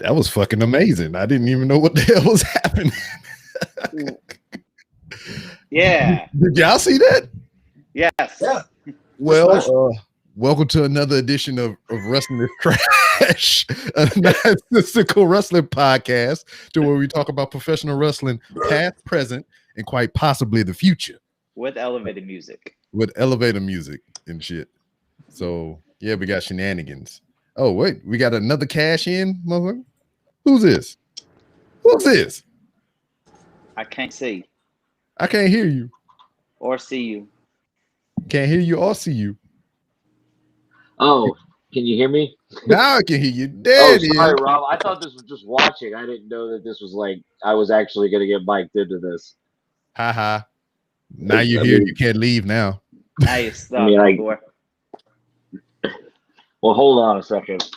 That was fucking amazing. I didn't even know what the hell was happening. Yeah. Did y'all see that? Yes. Yeah. Well, welcome to another edition of Wrestling is Trash, a nonsensical wrestling podcast to where we talk about professional wrestling, past, present, and quite possibly the future. With elevated music. With elevator music and shit. So, yeah, we got shenanigans. Oh, wait, we got another cash in, motherfucker? Who's this? Who's this? I can't see. I can't hear you. Or see you. Can't hear you or see you. Oh, can you hear me? Now I can hear you. There it sorry, is. Rob. I thought this was just watching. I didn't know that this was like I was actually going to get mic'd into this. Ha. Now you're here. You can't leave now. Now you're stuck. Well, hold on a second.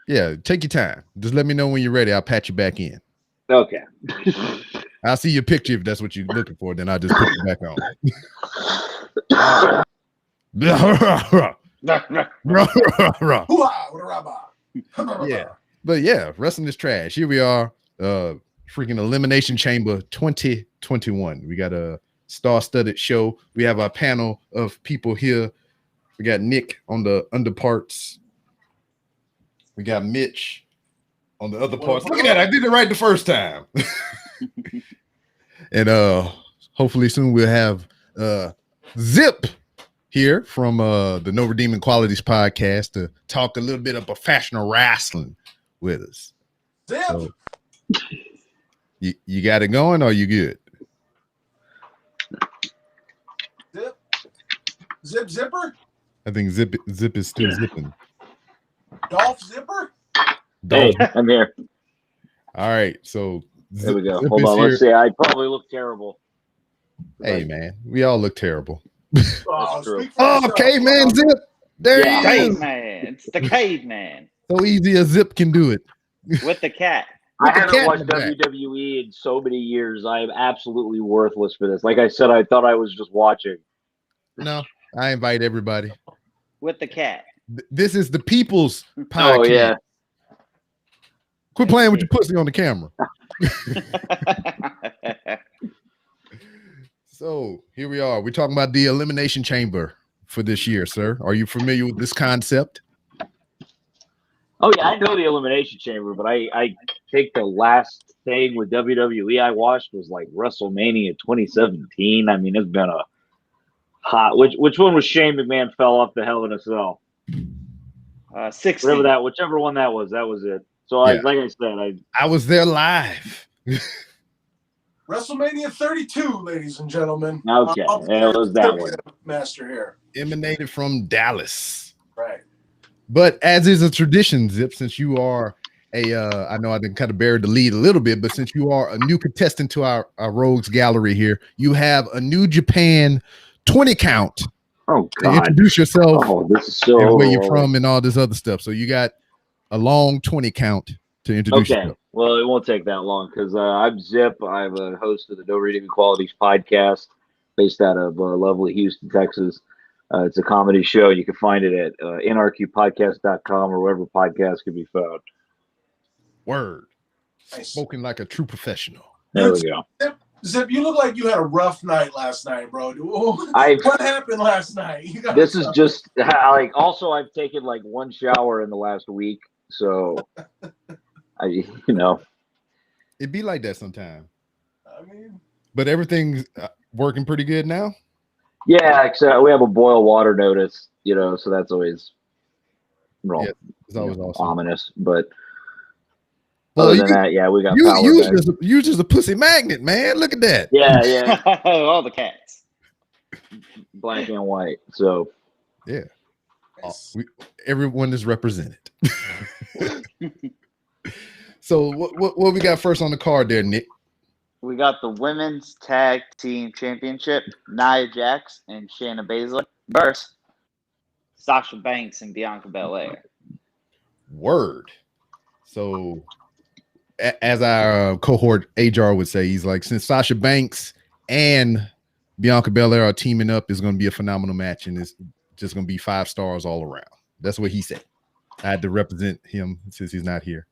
Yeah, take your time. Just let me know when you're ready. I'll patch you back in. Okay. I'll see your picture if that's what you're looking for. Then I'll just put you back on. Yeah, but yeah, wrestling is trash. Here we are, freaking Elimination Chamber 2021. We got a star-studded show. We have our panel of people here. We got Nick on the underparts. We got Mitch on the other parts. Look at that, I did it right the first time. And hopefully soon we'll have Zip here from the No Redeeming Qualities podcast to talk a little bit of professional wrestling with us. Zip. So, you got it going, or you good? Zipper. I think Zip is still zipping. Dolph Zipper. Hey, I'm here. All right, so There we go. Zip Hold is on. here. Let's see. I probably look terrible. Hey man, we all look terrible. Oh, true. speak for Oh, yourself. caveman Zip. There he is. Caveman. It's the caveman. So easy as Zip can do it. With the cat. I the haven't cat watched in the back. WWE in so many years. I am absolutely worthless for this. Like I said, I thought I was just watching. No, I invite everybody. With the cat. This is the people's podcast. Oh yeah. Quit playing with your pussy on the camera. So here we are. We're talking about the Elimination Chamber for this year, sir. Are you familiar with this concept? Oh yeah, I know the Elimination Chamber, but I think the last thing with WWE I watched was like WrestleMania 2017. I mean, it's been a hot. Which one was Shane McMahon fell off the Hell in a Cell? 60. Whichever one that was it. So Yeah. like I said, I was there live. WrestleMania 32, ladies and gentlemen. Okay, I'm yeah, it was that one. Master here. Emanated from Dallas. Right. But as is a tradition, Zip, since you are I know I didn't kind of bury the lead a little bit, but since you are a new contestant to our Rogues Gallery here, you have a New Japan 20 count Oh to God! introduce yourself Oh, this is so. and where you're from and all this other stuff. So you got a long 20 count to introduce Okay, yourself. well, it won't take that long because I'm Zip. I'm a host of the No Redeeming Qualities podcast, based out of lovely Houston, Texas. It's a comedy show. You can find it at nrqpodcast.com or wherever podcasts can be found. Word. Nice. Spoken like a true professional. There we go. Zip, you look like you had a rough night last night, bro. I- What happened last night? You got This is just like. Also, I've taken like one shower in the last week, so It'd be like that sometime. I mean, But everything's working pretty good now. Yeah, except we have a boil water notice, so that's always Yeah, it's always awesome. ominous. But Well, other than that, yeah, we got you power back. used as a pussy magnet, man. Look at that. Yeah, All the cats. black and white. So Yeah. nice. Everyone is represented. So what we got first on the card there, Nick? We got the Women's Tag Team Championship. Nia Jax and Shayna Baszler versus Sasha Banks and Bianca Belair. Word. So as our cohort Ajar would say, he's like, since Sasha Banks and Bianca Belair are teaming up, it's going to be a phenomenal match, and it's just going to be 5 stars all around. That's what he said. I had to represent him since he's not here.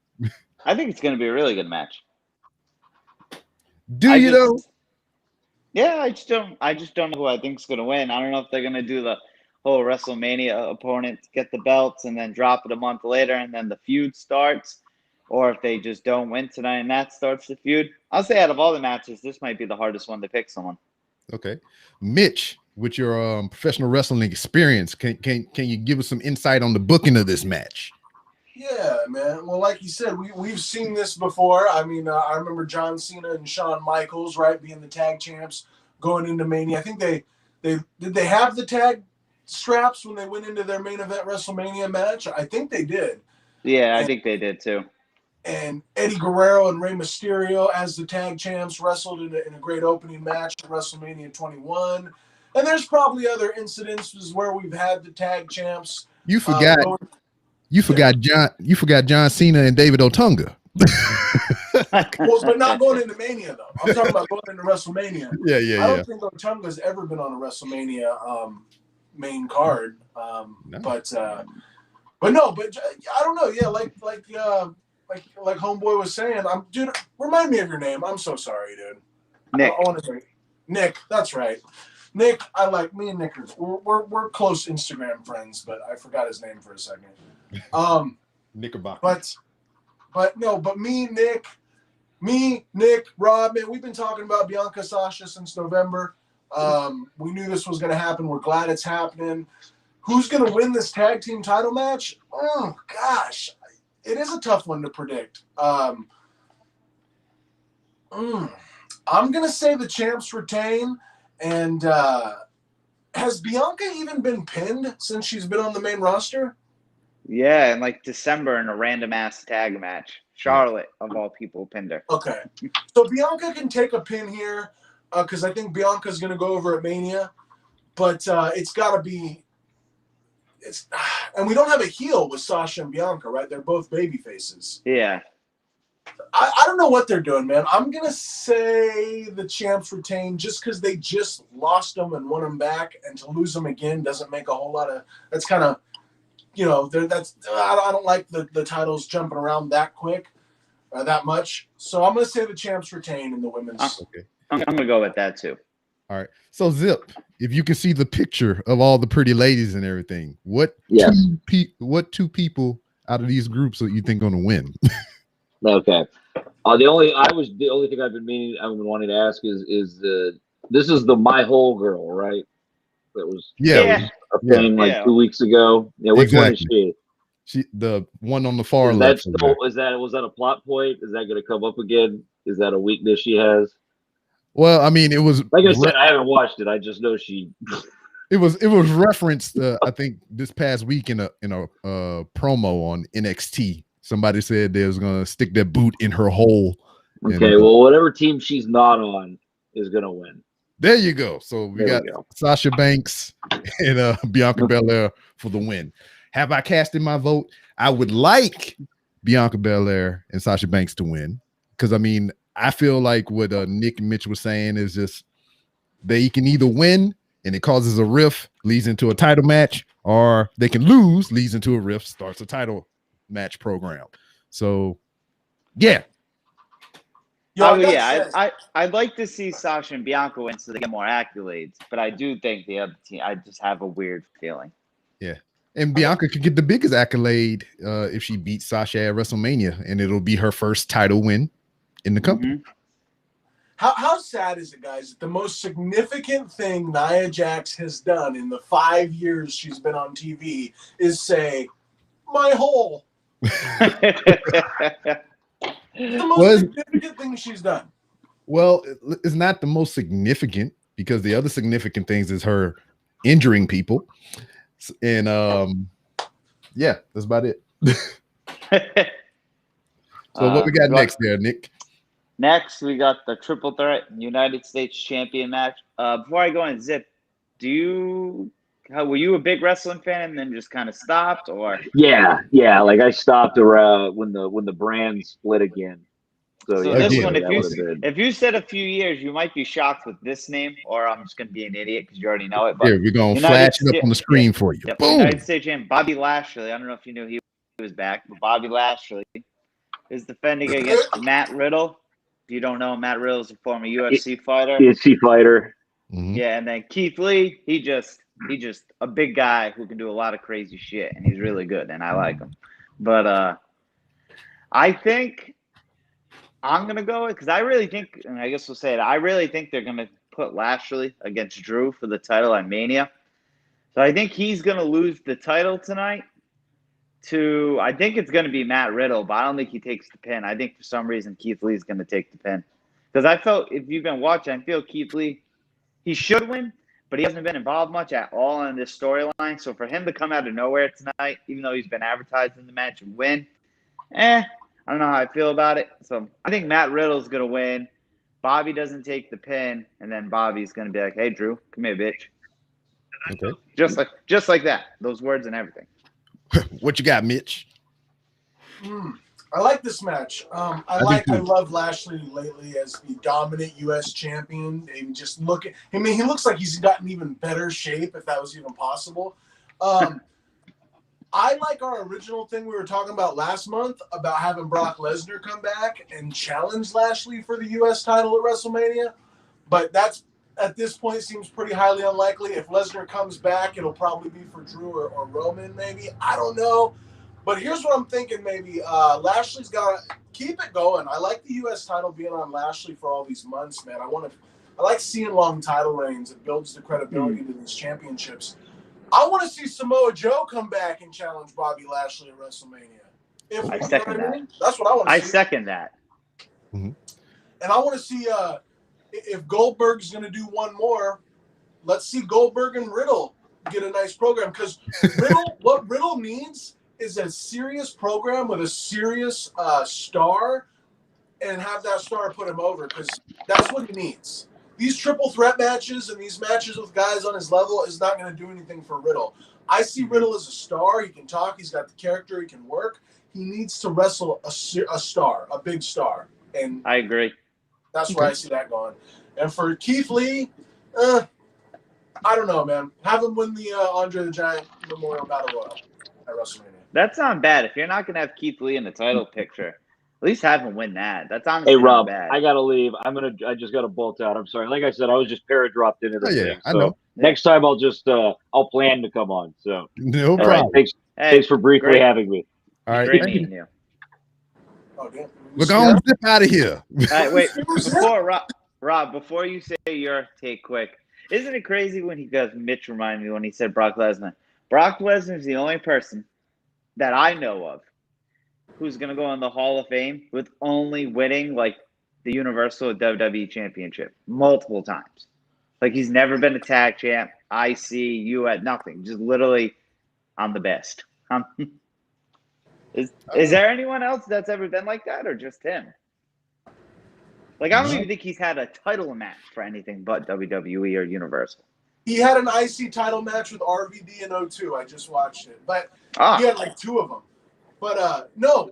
I think it's going to be a really good match. Do you though? Yeah, I just don't know who I think is going to win. I don't know if they're going to do the whole WrestleMania opponent get the belts and then drop it a month later and then the feud starts, or if they just don't win tonight and that starts the feud. I'll say out of all the matches, this might be the hardest one to pick someone. Okay, Mitch, with your professional wrestling experience, can you give us some insight on the booking of this match? Yeah, man. Well, like you said, we've seen this before. I mean, I remember John Cena and Shawn Michaels, right, being the tag champs going into Mania. I think they have the tag straps when they went into their main event WrestleMania match. I think they did. Yeah, I think they did too. And Eddie Guerrero and Rey Mysterio as the tag champs wrestled in a great opening match at WrestleMania 21. And there's probably other incidences where we've had the tag champs. You forgot. You forgot John Cena and David Otunga. Well, but not going into Mania though. I'm talking about going into WrestleMania. Yeah. I don't think Otunga's ever been on a WrestleMania main card. No. But I don't know. Yeah, like Homeboy was saying. Dude, remind me of your name. I'm so sorry, dude. Nick. I want to say Nick. That's right. Nick, me and Nick we're close Instagram friends, but I forgot his name for a second. Knickerbocker. But me, Nick, Rob, man, we've been talking about Bianca Sasha since November. We knew this was going to happen. We're glad it's happening. Who's going to win this tag team title match? Oh gosh, it is a tough one to predict. I'm going to say the champs retain. And has Bianca even been pinned since she's been on the main roster? Yeah, in like December in a random ass tag match. Charlotte, of all people, pinned her. Okay. So Bianca can take a pin here because I think Bianca's going to go over at Mania. But it's got to be – and we don't have a heel with Sasha and Bianca, right? They're both baby faces. Yeah. I don't know what they're doing, man. I'm going to say the champs retain just because they just lost them and won them back. And to lose them again doesn't make a whole lot of – that's kind of – I don't like the titles jumping around that quick, that much. So I'm going to say the champs retain in the women's. Okay. I'm going to go with that too. All right. So Zip, if you can see the picture of all the pretty ladies and everything, what two people out of these groups that you think going to win? Okay. The only thing I've been wanting to ask is this is the My Whole girl, right? That was a thing 2 weeks ago. Yeah, which one is she? She, the one on the far left. Was that a plot point? Is that going to come up again? Is that a weakness she has? Well, I mean, it was like I said, I haven't watched it. I just know she. It was referenced. I think this past week in a promo on NXT. Somebody said they was gonna stick their boot in her hole. Okay, well, whatever team she's not on is gonna win. There you go. So we got Sasha Banks and Bianca Belair for the win. Have I casted my vote? I would like Bianca Belair and Sasha Banks to win because I mean I feel like what Nick and Mitch was saying is just they can either win and it causes a rift, leads into a title match, or they can lose, leads into a rift, starts a title match program. So yeah. I'd like to see Sasha and Bianca win so they get more accolades, but I do think the other team, I just have a weird feeling. Yeah. And Bianca could get the biggest accolade if she beats Sasha at WrestleMania, and it'll be her first title win in the company. Mm-hmm. How sad is it, guys? The most significant thing Nia Jax has done in the 5 years she's been on TV is say, my hole. The most significant thing she's done. Well, it's not the most significant because the other significant things is her injuring people. And yeah, that's about it. So what we got next there, Nick? Next, we got the triple threat United States champion match. Before I go in, Zip, were you a big wrestling fan and then just kind of stopped, or? Yeah. Like I stopped around when the brand split again. So yeah, this one, if you said a few years, you might be shocked with this name, or I'm just going to be an idiot because you already know it. But yeah, we're going to flash it up on the screen for you. Boom. United States champion Bobby Lashley. I don't know if you knew he was back, but Bobby Lashley is defending against Matt Riddle. If you don't know, Matt Riddle is a former UFC fighter. UFC fighter. Mhm. Yeah, and then Keith Lee, he just a big guy who can do a lot of crazy shit, and he's really good, and I like him. But I think I'm gonna go because I really think, and I guess we'll say it. I really think they're gonna put Lashley against Drew for the title at Mania. So I think he's gonna lose the title tonight. I think it's gonna be Matt Riddle, but I don't think he takes the pin. I think for some reason Keith Lee's gonna take the pin because I felt if you've been watching, I feel Keith Lee. He should win, but he hasn't been involved much at all in this storyline. So for him to come out of nowhere tonight, even though he's been advertised in the match and win, I don't know how I feel about it. So I think Matt Riddle's going to win. Bobby doesn't take the pin, and then Bobby's going to be like, hey, Drew, come here, bitch. Okay. Just like that. Those words and everything. What you got, Mitch? I like this match. I love Lashley lately as the dominant U.S. champion. And just look at, I mean, he looks like he's gotten even better shape, if that was even possible. I like our original thing we were talking about last month about having Brock Lesnar come back and challenge Lashley for the U.S. title at WrestleMania. But that's, at this point, seems pretty highly unlikely. If Lesnar comes back, it'll probably be for Drew or Roman, maybe. I don't know. But here's what I'm thinking, maybe. Lashley's got to keep it going. I like the U.S. title being on Lashley for all these months, man. I like seeing long title reigns. It builds the credibility to these championships. I want to see Samoa Joe come back and challenge Bobby Lashley at WrestleMania. I second that. That's what I want to see. I second that. Mm-hmm. And I want to see if Goldberg's going to do one more, let's see Goldberg and Riddle get a nice program. Because what Riddle needs is a serious program with a serious star and have that star put him over, because that's what he needs. These triple threat matches and these matches with guys on his level is not going to do anything for Riddle. I see Riddle as a star. He can talk. He's got the character. He can work. He needs to wrestle a star, a big star. And I agree. That's where I see that going. And for Keith Lee, I don't know, man. Have him win the Andre the Giant Memorial Battle Royal at WrestleMania. That's not bad. If you're not going to have Keith Lee in the title picture, at least have him win that. That's honestly Hey, Rob, not bad. I got to leave. I just got to bolt out. I'm sorry. Like I said, I was just para-dropped into the thing. So I know. Next time I'll plan to come on. So No problem. All right, thanks for briefly having me. All right. Great meeting you. Oh, damn. We're going to zip out of here. All right, wait. Before Rob, before you say your take quick, isn't it crazy when he goes, Mitch reminded me when he said Brock Lesnar. Brock Lesnar is the only person that I know of who's going to go in the Hall of Fame with only winning like the Universal WWE Championship multiple times. Like he's never been a tag champ, IC, US, nothing. Just literally, I'm the best. Is there anyone else that's ever been like that, or just him? Like I don't even think he's had a title match for anything but WWE or Universal. He had an IC title match with RVD in 02. I just watched it, but he had like two of them. But no,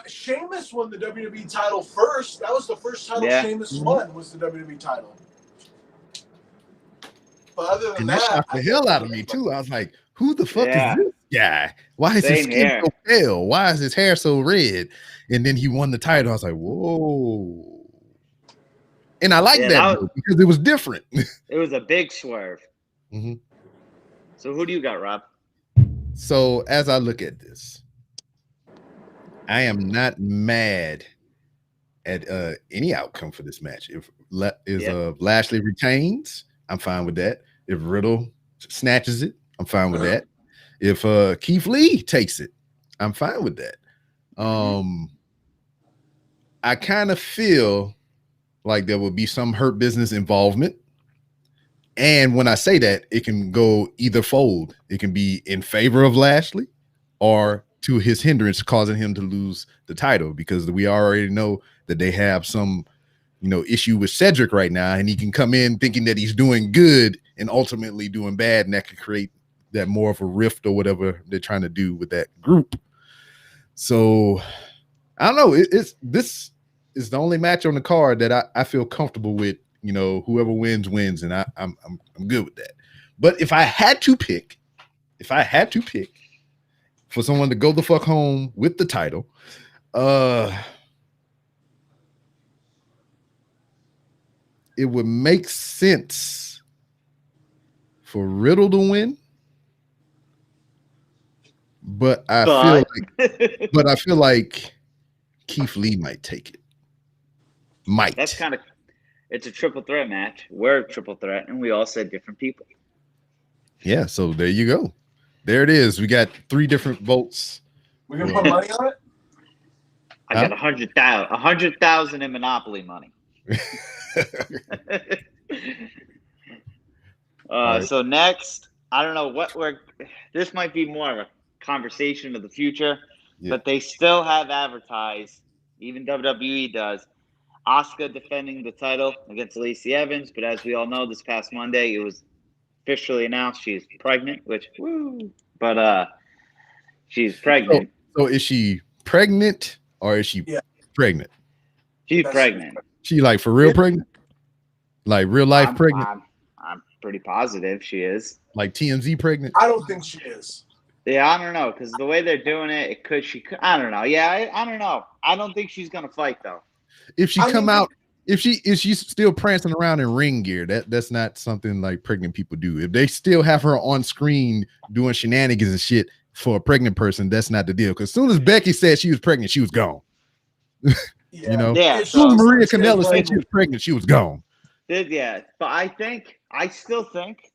Sheamus won the WWE title first. That was the first title Sheamus won, was the WWE title. But other than that shocked the hell out of me too. I was like, who the fuck is this guy? Why is his skin so pale? Why is his hair so red? And then he won the title. I was like, whoa. And I like that because it was different. It was a big swerve. Mm-hmm. So who do you got, Rob? So as I look at this, I am not mad at any outcome for this match. If Lashley retains, I'm fine with that. If Riddle snatches it, I'm fine with that. If Keith Lee takes it, I'm fine with that. I kind of feel like there will be some Hurt Business involvement. And when I say that, it can go either fold. It can be in favor of Lashley or to his hindrance, causing him to lose the title, because we already know that they have some, issue with Cedric right now, and he can come in thinking that he's doing good and ultimately doing bad, and that could create that more of a rift or whatever they're trying to do with that group. So I don't know. This is the only match on the card that I feel comfortable with. Whoever wins, and I'm good with that. But if I had to pick for someone to go the fuck home with the title, it would make sense for Riddle to win, but I feel like Keith Lee might take it. It's a triple threat match. We're a triple threat, and we all said different people. Yeah, so there you go. There it is. We got 3 different votes. We gonna put money on it? I got 100,000 in Monopoly money. Right. So next, I don't know what this might be more of a conversation of the future, but they still have advertised, even WWE does, Asuka defending the title against Lacey Evans. But as we all know, this past Monday, it was officially announced she's pregnant, but she's pregnant. So is she pregnant or is she pregnant? She's pregnant. She like for real pregnant? Like real life pregnant? I'm pretty positive she is. Like TMZ pregnant? I don't think she is. Yeah, I don't know, because the way they're doing it, I don't know. Yeah, I don't know. I don't think she's gonna fight though. If she's still prancing around in ring gear, that's not something like pregnant people do. If they still have her on screen doing shenanigans and shit for a pregnant person, that's not the deal. Because as soon as Becky said she was pregnant, she was gone. You know? Yeah. As soon as Maria Kanellis said she was pregnant, she was gone. Yeah, but I still think.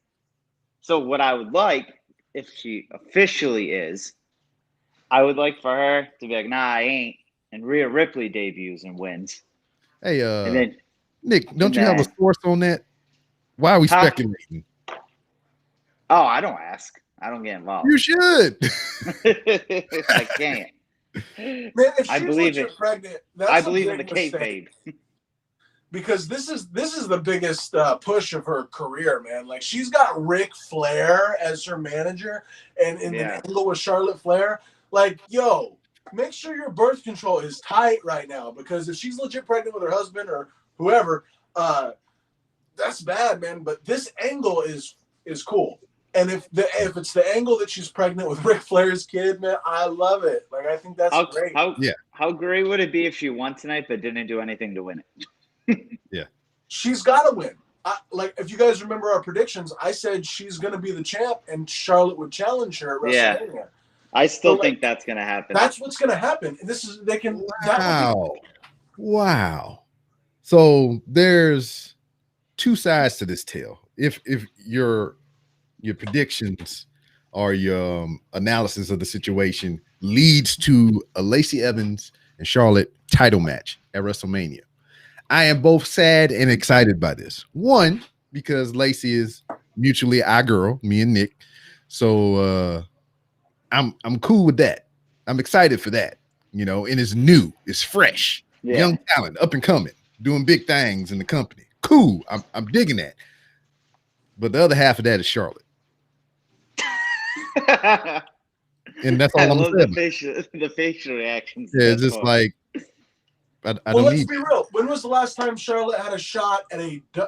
So what I would like, if she officially is, I would like for her to be like, nah, I ain't. And Rhea Ripley debuts and wins. Hey, and then, Nick, don't you have a source on that? Why are we speculating? Oh, I don't ask. I don't get involved. You should. I can't. Man, if I believe it. Pregnant, I believe in the kayfabe. Because this is the biggest push of her career, man. Like she's got Ric Flair as her manager, and in the angle with Charlotte Flair, like, yo, make sure your birth control is tight right now, because if she's legit pregnant with her husband or whoever, that's bad, man. But this angle is cool. And if it's the angle that she's pregnant with Ric Flair's kid, man, I love it. Like I think that's great. How great would it be if she won tonight but didn't do anything to win it? Yeah, she's got to win. Like if you guys remember our predictions, I said she's going to be the champ and Charlotte would challenge her at WrestleMania. Yeah, I still think that's going to happen. That's what's going to happen. Wow. So there's 2 sides to this tale. If your predictions or your analysis of the situation leads to a Lacey Evans and Charlotte title match at WrestleMania, I am both sad and excited by this. One, because Lacey is mutually our girl, me and Nick. So I'm cool with that. I'm excited for that. You know, and it's new, it's fresh, young talent, up and coming, doing big things in the company. Cool. I'm digging that. But the other half of that is Charlotte. And that's all I'm saying. The facial reactions. Yeah, it's just like let's be real. When was the last time Charlotte had a shot at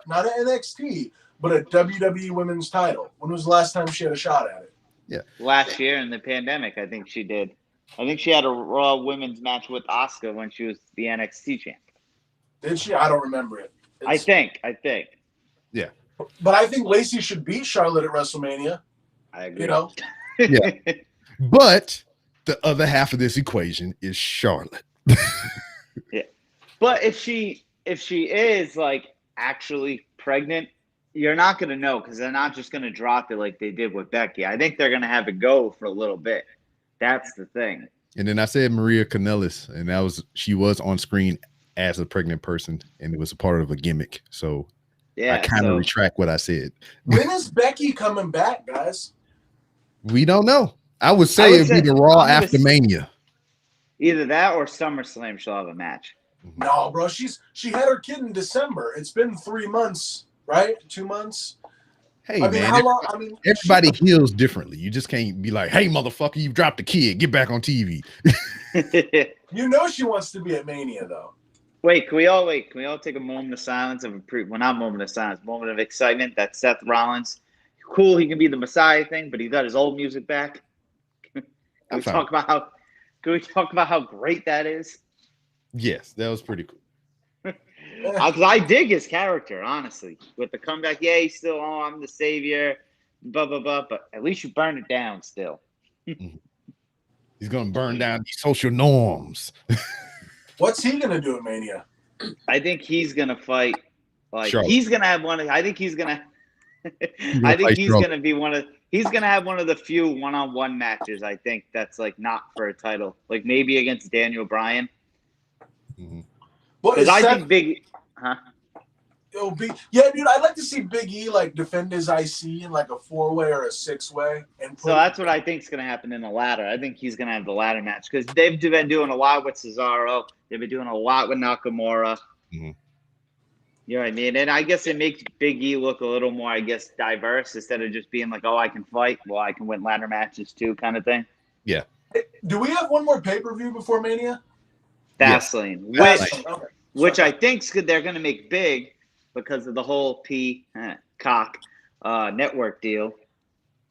not an NXT, but a WWE Women's title? When was the last time she had a shot at it? Yeah, last year in the pandemic, I think she did. I think she had a Raw Women's match with Asuka when she was the NXT champ. Did she? I don't remember it. I think. Yeah. But I think Lacey should beat Charlotte at WrestleMania. I agree. You know? Yeah. But the other half of this equation is Charlotte. Yeah. But if she is like actually pregnant, you're not going to know, because they're not just going to drop it like they did with Becky. I think they're going to have it go for a little bit. That's the thing. And then I said Maria Kanellis, and she was on screen as a pregnant person, and it was a part of a gimmick. So I kind of retract what I said. When is Becky coming back, guys? We don't know. I would say it'd be the Raw after Mania. Either that or SummerSlam she'll have a match. No, bro. She had her kid in December. It's been 3 months, right? 2 months. Hey, man. How long? Everybody heals differently. You just can't be like, hey, motherfucker, you dropped the kid. Get back on TV. You know she wants to be at Mania, though. Wait, can we all take a moment of silence not moment of silence, moment of excitement that Seth Rollins, cool, he can be the Messiah thing, but he got his old music back. Can we talk about how great that is? Yes, that was pretty cool. Because I dig his character, honestly. With the comeback, yeah, he's still, I'm the savior, blah, blah, blah. But at least you burn it down still. He's going to burn down these social norms. What's he gonna do at Mania? I think he's going to fight. Like, Charlotte. he's going to have one. I think he's going to. gonna I think fight he's Charlotte. going to be one of. He's going to have one of the few one-on-one matches, I think, that's like not for a title. Like maybe against Daniel Bryan. What Because is I Seth? think Big. Huh? Yeah, dude, I'd like to see Big E like defend his IC in like a 4-way or a 6-way, and So that's what I think is going to happen in the ladder. I think he's going to have the ladder match because they've been doing a lot with Cesaro. They've been doing a lot with Nakamura. Mm-hmm. You know what I mean? And I guess it makes Big E look a little more, I guess, diverse instead of just being like, oh, I can fight. Well, I can win ladder matches too, kind of thing. Yeah. Do we have one more pay-per-view before Mania? Fastlane, which I think they're going to make big because of the whole Peacock network deal.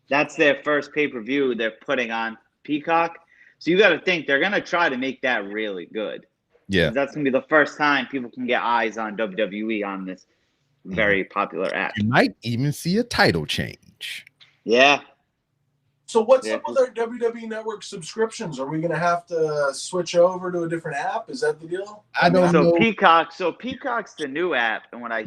That's their first pay-per-view they're putting on Peacock. So you got to think they're going to try to make that really good. Yeah. That's going to be the first time people can get eyes on WWE on this very popular app. You might even see a title change. Yeah. So what's up with our WWE Network subscriptions? Are we going to have to switch over to a different app? Is that the deal? I don't So know. Peacock's the new app, and what I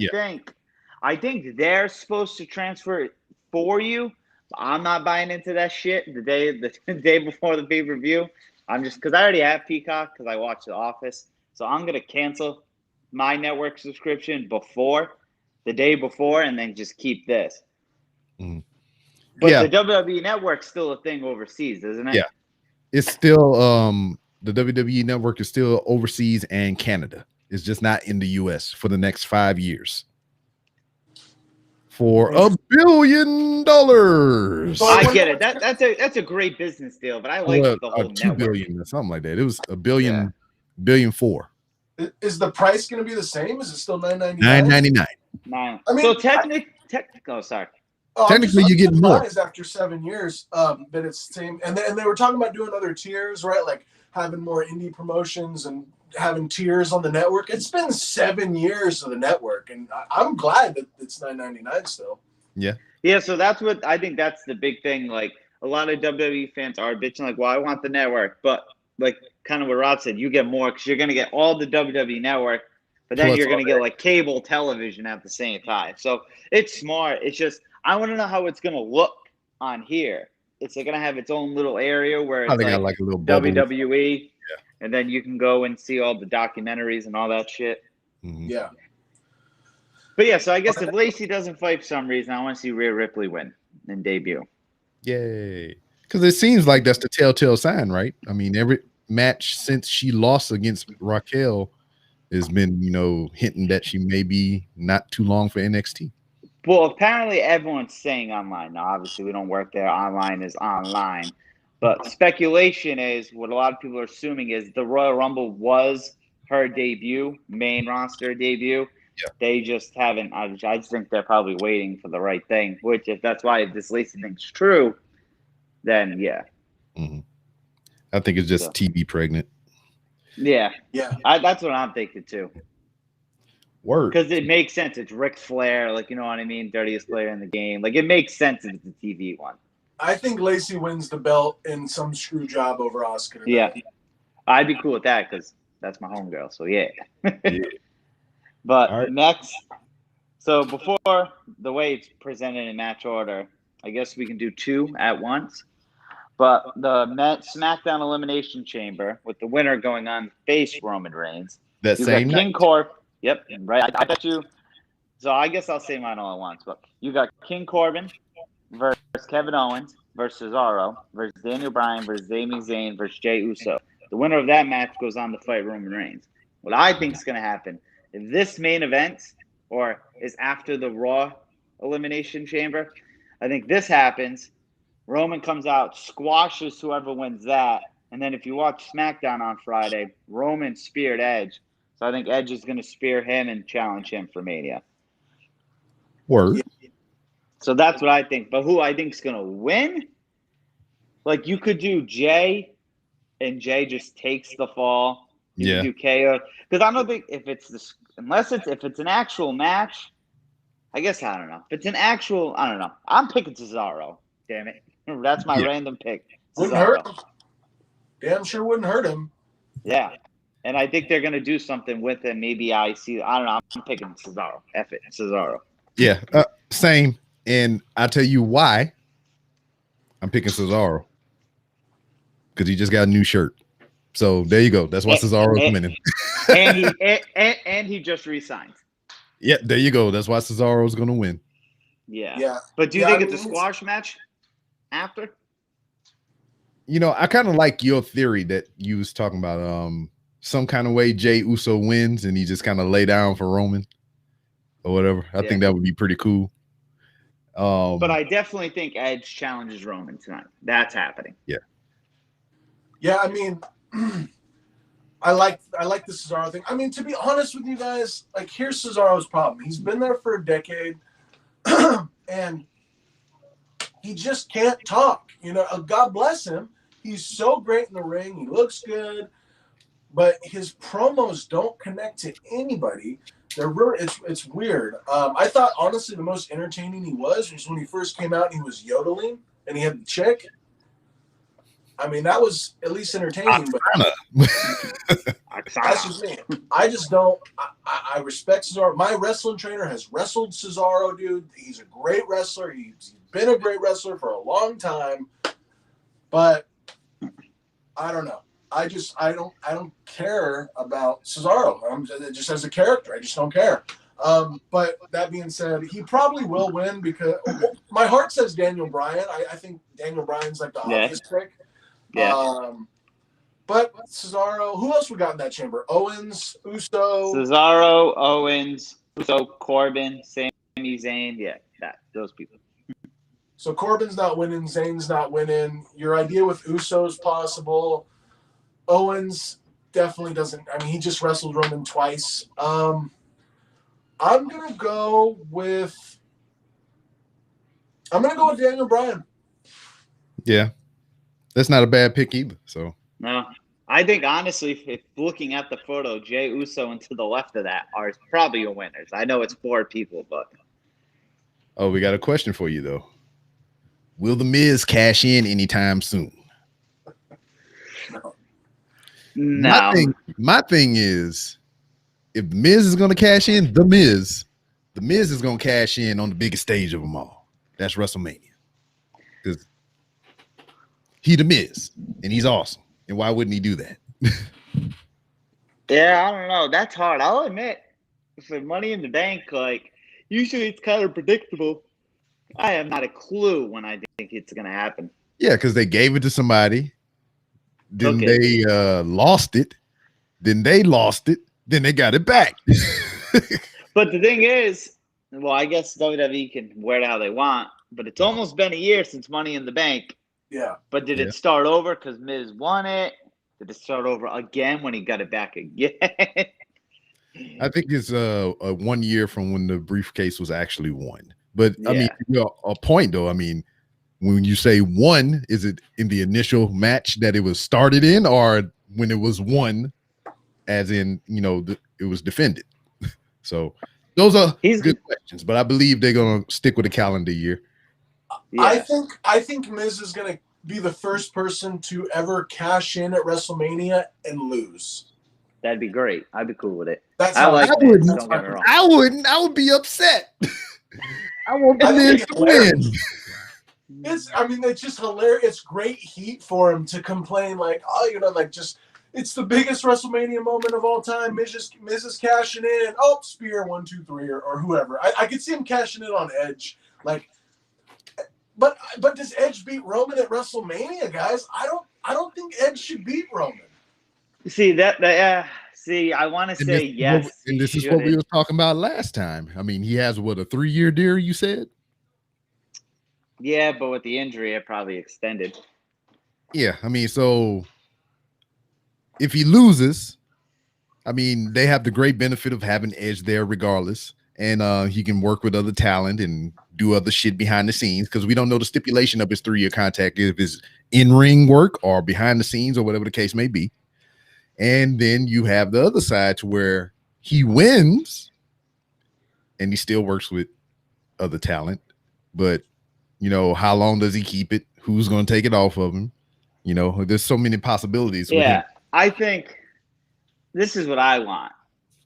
think they're supposed to transfer it for you. I'm not buying into that shit the day before the pay-per-view. I'm just because I already have Peacock because I watch The Office. So I'm gonna cancel my network subscription the day before, and then just keep this. Mm. But the WWE Network's still a thing overseas, isn't it? Yeah. It's still the WWE Network is still overseas and Canada. It's just not in the US for the next 5 years. For $1 billion. I get it. That's a great business deal, but I like the whole 2 network. billion or something like that. It was $1 billion, billion 4. Is the price going to be the same? Is it still $9.99? $9.99. No. I mean, so sorry. Technically, you get more. After 7 years, but it's the same. And they were talking about doing other tiers, right? Like having more indie promotions and having tiers on the network. It's been 7 years of the network, and I'm glad that it's $9.99 still. Yeah. Yeah, so that's what I think that's the big thing. Like a lot of WWE fans are bitching like, well, I want the network. But like kind of what Rob said, you get more because you're going to get all the WWE network, but then Plus you're going to get like cable television at the same time. So it's smart. It's just I want to know how it's going to look on here. It's going to have its own little area where it's like a little bubble. WWE. And then you can go and see all the documentaries and all that shit. Mm-hmm. Yeah. But yeah, so I guess if Lacey doesn't fight for some reason, I want to see Rhea Ripley win and debut. Yay. Because it seems like that's the telltale sign, right? I mean, every match since she lost against Raquel has been, hinting that she may be not too long for NXT. Well, apparently everyone's saying online. Now, obviously, we don't work there. Online is online. But speculation is what a lot of people are assuming is the Royal Rumble was her debut, main roster debut. Yeah. They just haven't. I just think they're probably waiting for the right thing. Which, if that's why this Lacey thing's true, then yeah. Mm-hmm. I think it's just TV pregnant. Yeah. Yeah. That's what I'm thinking too. Word. Because it makes sense. It's Ric Flair, like, you know what I mean? Dirtiest player in the game. Like, it makes sense if it's a TV one. I think Lacey wins the belt in some screw job over Asuka. Yeah. I'd be cool with that because that's my homegirl. So, yeah. But next, so before the way it's presented in match order, I guess we can do 2 at once. But the Smackdown Elimination Chamber with the winner going on face Roman Reigns. That same King Corbin. Yep, right. I bet you. So I guess I'll say mine all at once. But you got King Corbin versus Kevin Owens versus Cesaro versus Daniel Bryan versus Sami Zayn versus Jey Uso. The winner of that match goes on to fight Roman Reigns. What I think is going to happen if this main event or is after the Raw Elimination Chamber, I think this happens. Roman comes out, squashes whoever wins that. And then if you watch SmackDown on Friday, Roman speared Edge. So I think Edge is going to spear him and challenge him for Mania. Word. So that's what I think. But who I think is going to win? Like you could do Jay, and Jay just takes the fall You Yeah. can do KO because I don't think if it's this unless if it's an actual match. I guess I don't know. If it's an actual, I don't know. I'm picking Cesaro. Damn it, that's my random pick. Wouldn't Cesaro. hurt him. Damn sure wouldn't hurt him. Yeah, and I think they're gonna do something with him. Maybe I don't know. I'm picking Cesaro. F it, Cesaro. Yeah, same. And I'll tell you why I'm picking Cesaro. Because he just got a new shirt. So there you go. That's why Cesaro's winning. and he just re-signed. Yeah, there you go. That's why Cesaro's going to win. Yeah. But do you think it's a squash match after? You know, I kind of like your theory that you was talking about. Some kind of way Jey Uso wins and he just kind of lay down for Roman or whatever. I think that would be pretty cool. But I definitely think Edge challenges Roman tonight. That's happening. Yeah. Yeah, I mean, I like the Cesaro thing. I mean, to be honest with you guys, like here's Cesaro's problem. He's been there for a decade, and he just can't talk. You know, God bless him. He's so great in the ring. He looks good, but his promos don't connect to anybody. They're really, it's weird. I thought honestly the most entertaining he was when he first came out and he was yodeling and he had the chick. I mean, that was at least entertaining, but that's just me. I just don't. I respect Cesaro. My wrestling trainer has wrestled Cesaro, dude. He's a great wrestler. He's been a great wrestler for a long time, but I don't know. I don't care about Cesaro. Just as a character, I just don't care. But that being said, he probably will win because my heart says Daniel Bryan. I think Daniel Bryan's like the obvious pick. Yeah. But Cesaro, who else we got in that chamber? Owens, Uso. Cesaro, Owens, Uso, Corbin, Sami Zayn. Yeah, those people. So Corbin's not winning, Zayn's not winning. Your idea with Uso is possible. Owens definitely doesn't. I mean, he just wrestled Roman twice. I'm gonna go with Daniel Bryan. Yeah. That's not a bad pick either. So no, I think honestly, if looking at the photo, Jey Uso and to the left of that are probably your winners. I know it's 4 people, but we got a question for you though. Will the Miz cash in anytime soon? No. My thing is, if the Miz is going to cash in, the Miz is going to cash in on the biggest stage of them all. That's WrestleMania. Because he the Miz, and he's awesome. And why wouldn't he do that? Yeah, I don't know. That's hard. I'll admit, for Money in the Bank, like, usually it's kind of predictable. I have not a clue when I think it's going to happen. Yeah, because they gave it to somebody. Then they lost it. Then they lost it. Then they got it back. But the thing is, well, I guess WWE can wear it how they want, but it's almost been a year since Money in the Bank. Yeah. But did it start over because Miz won it? Did it start over again when he got it back again? I think it's a 1 year from when the briefcase was actually won. But I mean, a point though. I mean, when you say won, is it in the initial match that it was started in, or when it was won, as in it was defended? So those are good questions. But I believe they're gonna stick with the calendar year. Yeah. I think Miz is gonna be the first person to ever cash in at WrestleMania and lose. That'd be great. I'd be cool with it. I wouldn't. I would be upset. I want the Miz to win. It's just hilarious. It's great heat for him to complain it's the biggest WrestleMania moment of all time. Miz is cashing in. Oh, spear 1, 2, 3, or whoever. I could see him cashing in on Edge. But does Edge beat Roman at WrestleMania, guys? I don't think Edge should beat Roman. See I want to say yes. And this is what we were talking about last time. I mean, he has a 3-year deal, you said? Yeah, but with the injury, it probably extended. Yeah, I mean, so if he loses, I mean, they have the great benefit of having Edge there regardless. And he can work with other talent and do other shit behind the scenes because we don't know the stipulation of his 3-year contract, if it's in-ring work or behind the scenes or whatever the case may be. And then you have the other side to where he wins and he still works with other talent. But, you know, how long does he keep it? Who's going to take it off of him? You know, there's so many possibilities. Yeah, with him. I think this is what I want.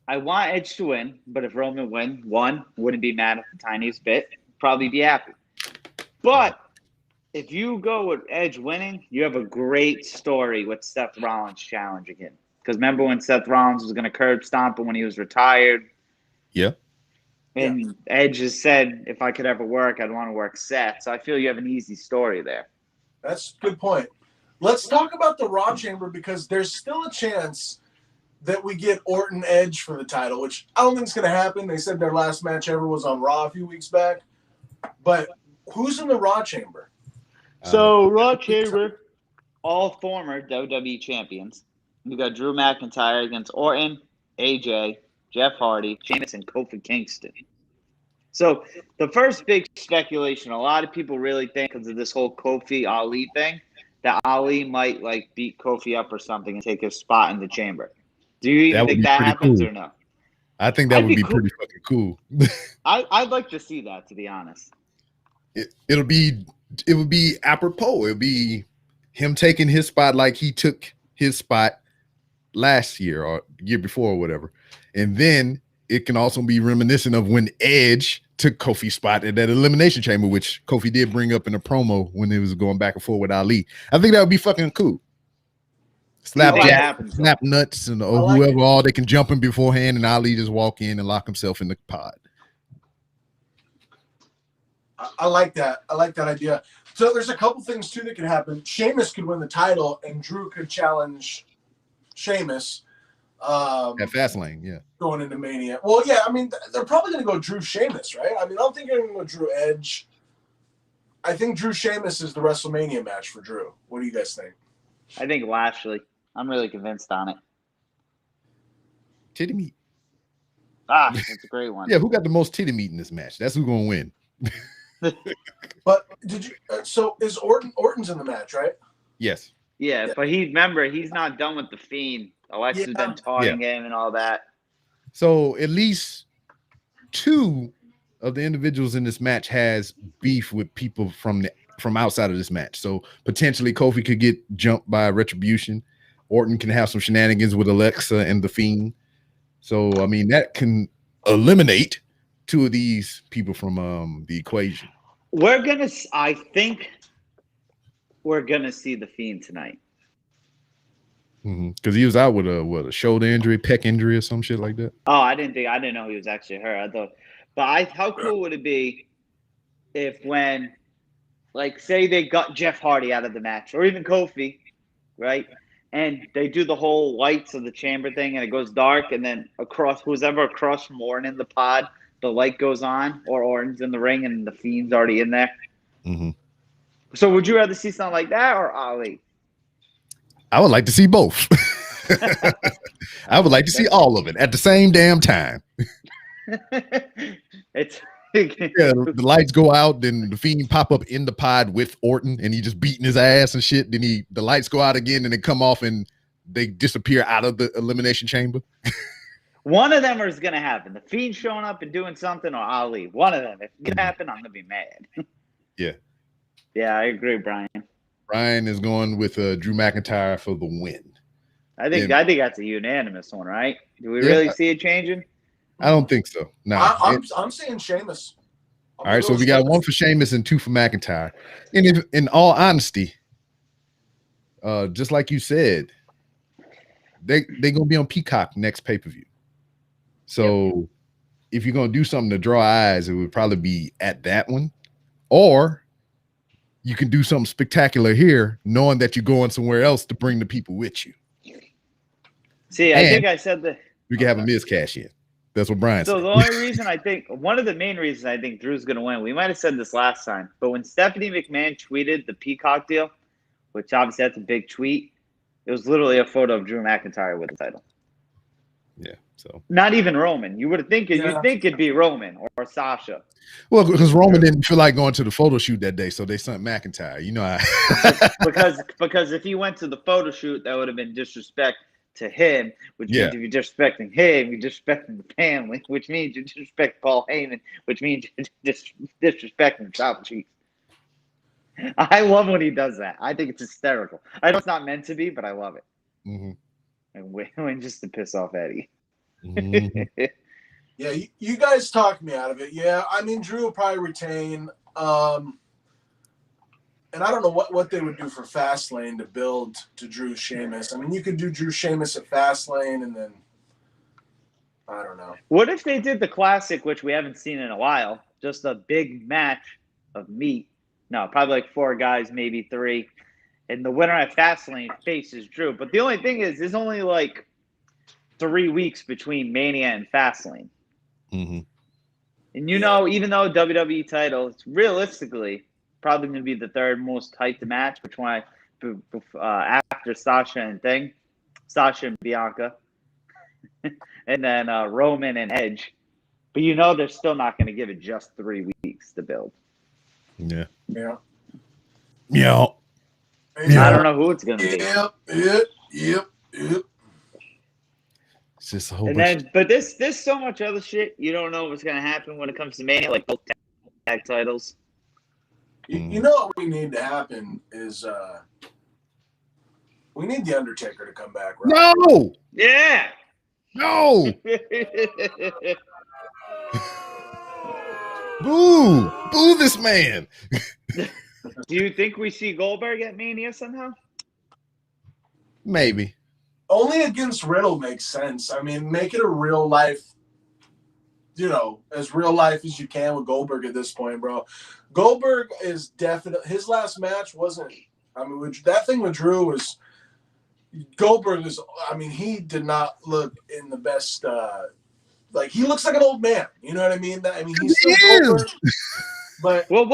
I want Edge to win, but if Roman won, wouldn't be mad at the tiniest bit. Probably be happy. But if you go with Edge winning, you have a great story with Seth Rollins challenging him. Because remember when Seth Rollins was going to curb stomp him when he was retired? Yeah. And Edge has said, if I could ever work, I'd want to work Seth. So I feel you have an easy story there. That's a good point. Let's talk about the Raw Chamber because there's still a chance that we get Orton Edge for the title, which I don't think is going to happen. They said their last match ever was on Raw a few weeks back. But who's in the Raw Chamber? So Raw Chamber, all former WWE champions. We got Drew McIntyre against Orton, AJ, Jeff Hardy, Sheamus, and Kofi Kingston. So the first big speculation, a lot of people really think because of this whole Kofi Ali thing, that Ali might like beat Kofi up or something and take his spot in the chamber. Do you even think that happens cool. or no? I think that would be pretty fucking cool. I'd like to see that, to be honest. It would be apropos. It'll be him taking his spot like he took his spot last year or year before or whatever. And then it can also be reminiscent of when Edge took Kofi's spot at that Elimination Chamber, which Kofi did bring up in a promo when he was going back and forth with Ali. I think that would be fucking cool. Snap nuts and whoever, all they can jump in beforehand and Ali just walk in and lock himself in the pod. I like that. I like that idea. So there's a couple things too that could happen. Sheamus could win the title and Drew could challenge Sheamus. At Fastlane, yeah. Going into Mania. Well, yeah, I mean, they're probably going to go Drew Sheamus, right? I mean, I don't think they're going to go Drew Edge. I think Drew Sheamus is the WrestleMania match for Drew. What do you guys think? I think Lashley. I'm really convinced on it. Titty meat. That's a great one. Yeah, who got the most titty meat in this match? That's who's going to win. But did you? So is Orton's in the match, right? Yes. Yeah, but he's not done with the Fiend. Alexa's been taunting him and all that. So at least two of the individuals in this match has beef with people from outside of this match. So potentially Kofi could get jumped by Retribution. Orton can have some shenanigans with Alexa and the Fiend. So I mean that can eliminate two of these people from the equation. I think we're gonna see the Fiend tonight. Because he was out with a shoulder injury, pec injury, or some shit like that. Oh, I didn't know he was actually hurt. I thought, but how cool would it be if when, like, say they got Jeff Hardy out of the match, or even Kofi, right? And they do the whole lights of the chamber thing, and it goes dark, and then who's ever across from Orton in the pod, the light goes on, or Orton's in the ring, and the Fiend's already in there. Mm-hmm. So, would you rather see something like that or Ali? I would like to see both. I would like to see all of it at the same damn time. The lights go out, then the Fiend pop up in the pod with Orton, and he just beating his ass and shit. Then the lights go out again, and they come off, and they disappear out of the Elimination Chamber. One of them is going to happen. The Fiend showing up and doing something, or Ali. One of them. If it can happen, I'm going to be mad. Yeah. Yeah, I agree, Brian. Brian is going with Drew McIntyre for the win. I think that's a unanimous one, right? Do we really see it changing? I don't think so. No, I'm saying Sheamus. All right, so we got one for Sheamus and two for McIntyre. And if, in all honesty, just like you said, they're gonna be on Peacock next pay-per-view. So if you're gonna do something to draw eyes, it would probably be at that one, or you can do something spectacular here, knowing that you're going somewhere else to bring the people with you. See, I think I said that we can have a Miz cash in. That's what Brian said. So the only reason one of the main reasons I think Drew's going to win, we might have said this last time, but when Stephanie McMahon tweeted the Peacock deal, which obviously that's a big tweet, it was literally a photo of Drew McIntyre with the title. Yeah, so not even Roman. You would think it'd be Roman or Sasha. Well, because Roman didn't feel like going to the photo shoot that day, so they sent McIntyre. You know, because if he went to the photo shoot, that would have been disrespect to him, which means if you're disrespecting him, you're disrespecting the family, which means you disrespect Paul Heyman, which means you're disrespecting Tribal Chief. I love when he does that. I think it's hysterical. I know it's not meant to be, but I love it. Mm-hmm. And win just to piss off Eddie. Mm-hmm. Yeah, you guys talked me out of it. Yeah, I mean, Drew will probably retain. And I don't know what they would do for Fastlane to build to Drew Sheamus. I mean, you could do Drew Sheamus at Fastlane, and then I don't know. What if they did the classic, which we haven't seen in a while, just a big match of meat? No, probably like 4 guys, maybe 3. And the winner at Fastlane faces Drew. But the only thing is, there's only like 3 weeks between Mania and Fastlane. Mm-hmm. And even though WWE title, it's realistically probably going to be the 3rd most hyped match after Sasha and Bianca, and then Roman and Edge. But they're still not going to give it just 3 weeks to build. Yeah. I don't know who it's going to be. Yep. It's just a whole But there's so much other shit you don't know what's going to happen when it comes to Mania, like both tag titles. You know what we need to happen is we need the Undertaker to come back. Right? No. Yeah. No. Boo this man. Do you think we see Goldberg at Mania somehow? Maybe. Only against Riddle makes sense. I mean, make it a real life, as real life as you can with Goldberg at this point, bro. Goldberg is definitely, his last match wasn't, that thing with Drew was, Goldberg is, he did not look in the best, he looks like an old man. You know what I mean? He's still Goldberg. But what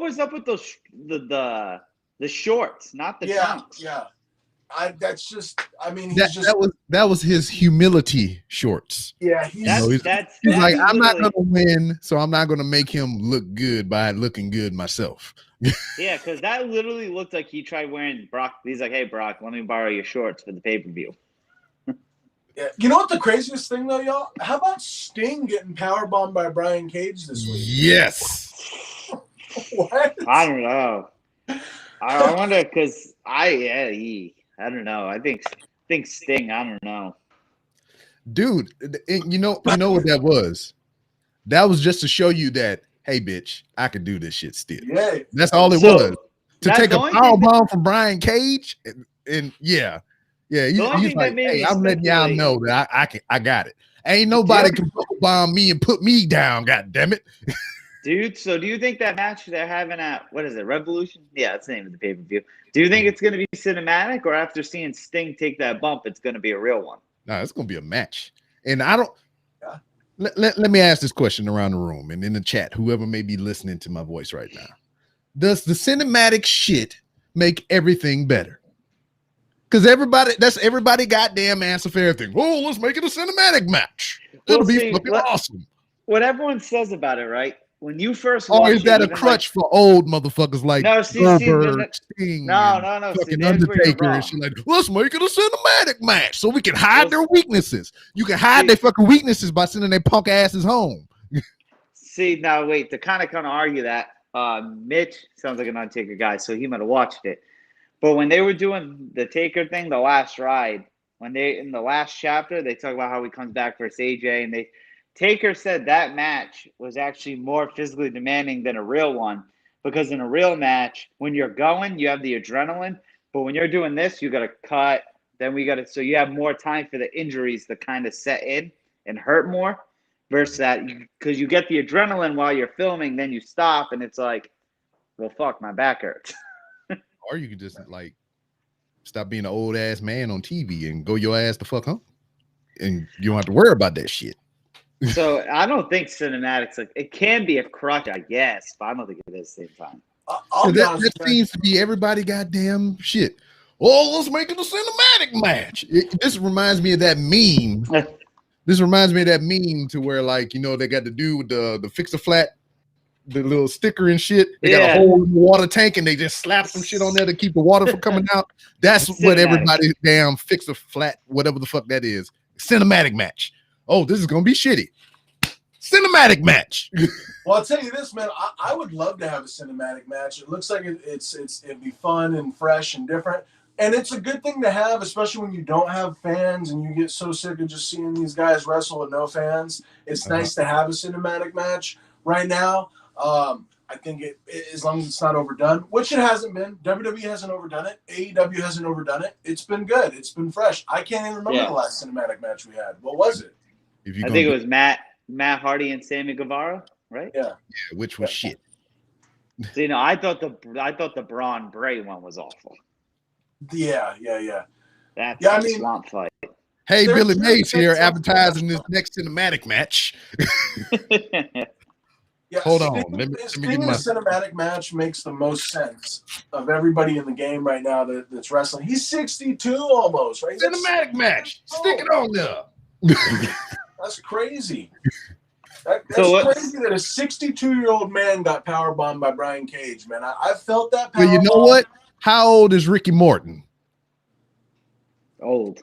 was up with those the shorts, not the trunks? Yeah. That was his humility shorts. Yeah, he's like, I'm not gonna win, so I'm not gonna make him look good by looking good myself. Yeah, because that literally looked like he tried wearing Brock. He's like, hey Brock, let me borrow your shorts for the pay-per-view. Yeah, you know what the craziest thing though, y'all? How about Sting getting powerbombed by Brian Cage this week? Yes. What? I don't know. I wonder because I don't know. I think Sting. I don't know, dude. You know what that was? That was just to show you that, hey, bitch, I could do this shit still. Yeah, that's all it was. To take a power bomb from Brian Cage, and yeah. He's like, hey, I'm letting y'all know that I got it. Ain't nobody can bomb me and put me down. God damn it, dude. So do you think that match they're having at what is it, Revolution? Yeah, that's the name of the pay-per-view. Do you think it's going to be cinematic, or after seeing Sting take that bump, it's going to be a real one? No, it's going to be a match. And I don't. Yeah. Let me ask this question around the room and in the chat, whoever may be listening to my voice right now. Does the cinematic shit make everything better? Because that's everybody goddamn answer for everything. Oh, let's make it a cinematic match. It'll be fucking awesome. What everyone says about it, right? When you first watch is that a crutch for old motherfuckers like Goldberg, Sting, fucking Undertaker and shit like, let's make it a cinematic match so we can hide their weaknesses. You can hide their fucking weaknesses by sending their punk asses home. See, now wait, to kind of argue that, Mitch sounds like an Undertaker guy, so he might have watched it. But when they were doing the Taker thing, the last ride, in the last chapter, they talk about how he comes back versus AJ, and Taker said that match was actually more physically demanding than a real one, because in a real match, when you're going, you have the adrenaline, but when you're doing this, you got to cut, so you have more time for the injuries to kind of set in and hurt more, versus that, because you get the adrenaline while you're filming, then you stop, and it's like, well, fuck, my back hurts. Or you could just stop being an old ass man on TV and go your ass the fuck home, and you don't have to worry about that shit. So I don't think cinematics, it can be a crutch, I guess, but I don't think it is at the same time. That seems to be everybody goddamn shit. Oh, let's make it a cinematic match. This reminds me of that meme. This reminds me of that meme to where, like, they got the dude with the fix-a-flat the little sticker and shit. They got a hole in the water tank and they just slap some shit on there to keep the water from coming out. That's what everybody damn fix a flat, whatever the fuck that is. Cinematic match. Oh, this is gonna be shitty. Cinematic match. Well, I'll tell you this, man. I would love to have a cinematic match. It looks like it'd be fun and fresh and different. And it's a good thing to have, especially when you don't have fans and you get so sick of just seeing these guys wrestle with no fans. It's nice to have a cinematic match right now. I think as long as it's not overdone, which it hasn't been. WWE hasn't overdone it. AEW hasn't overdone it. It's been good. It's been fresh. I can't even remember the last cinematic match we had. What was it? I think it was Matt Hardy and Sammy Guevara, right? Yeah, which was shit. So, you know, I thought the Braun Bray one was awful. Yeah. That's a swamp fight. Hey, Billy Mays here advertising this next cinematic match. Yeah, hold on. Let me get my cinematic match makes the most sense of everybody in the game right now that's wrestling. He's 62 almost, right? Cinematic match. Stick it on there. That's crazy. That's crazy that a 62-year-old man got powerbombed by Brian Cage, man. I felt that powerbomb. Well, you know what? How old is Ricky Morton? Old.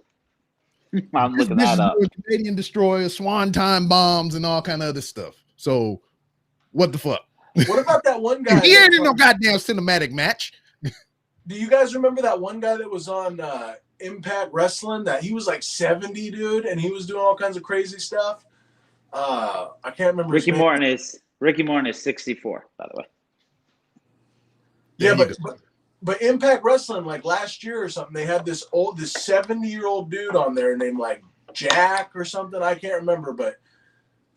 I'm looking that up. Canadian Destroyer, Swanton bombs, and all kind of other stuff. So, what the fuck? What about that one guy? He ain't in no goddamn cinematic match. Do you guys remember that one guy that was on Impact Wrestling? That he was like 70, dude, and he was doing all kinds of crazy stuff. I can't remember. Ricky Morton is 64, by the way. Yeah, but Impact Wrestling, like last year or something, they had this 70-year-old dude on there named like Jack or something. I can't remember, but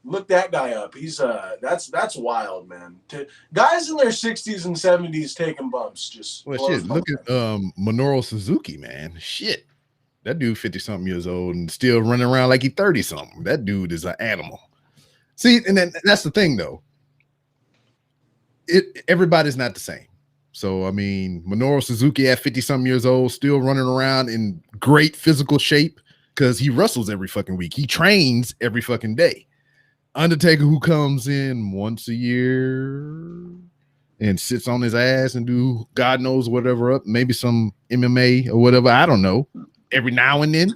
look that guy up. He's that's wild, man. Guys in their 60s and 70s taking bumps. Just shit. Look at Minoru Suzuki, man. Shit. That dude 50-something years old and still running around like he 30-something. That dude is an animal. See, and then that's the thing though. Everybody's not the same. So I mean, Minoru Suzuki at 50-something years old, still running around in great physical shape because he wrestles every fucking week. He trains every fucking day. Undertaker, who comes in once a year and sits on his ass and do God knows whatever up, maybe some MMA or whatever. I don't know. Every now and then,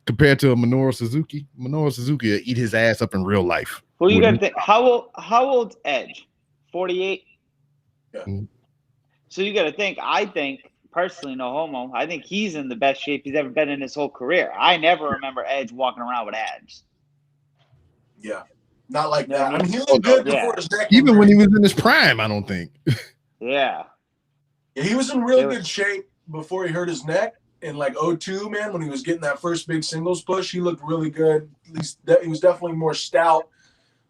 compared to a Minoru Suzuki will eat his ass up in real life. Well, you got to think, how old's Edge? 48? Yeah. Mm-hmm. So you got to think, I think, personally, no homo, I think he's in the best shape he's ever been in his whole career. I never remember Edge walking around with abs. Yeah. Not like that. I mean, he looked good before his neck. Even when he was in his prime, I don't think. Yeah, he was in really good shape before he hurt his neck. In like 02, man, when he was getting that first big singles push, he looked really good. At least he was definitely more stout.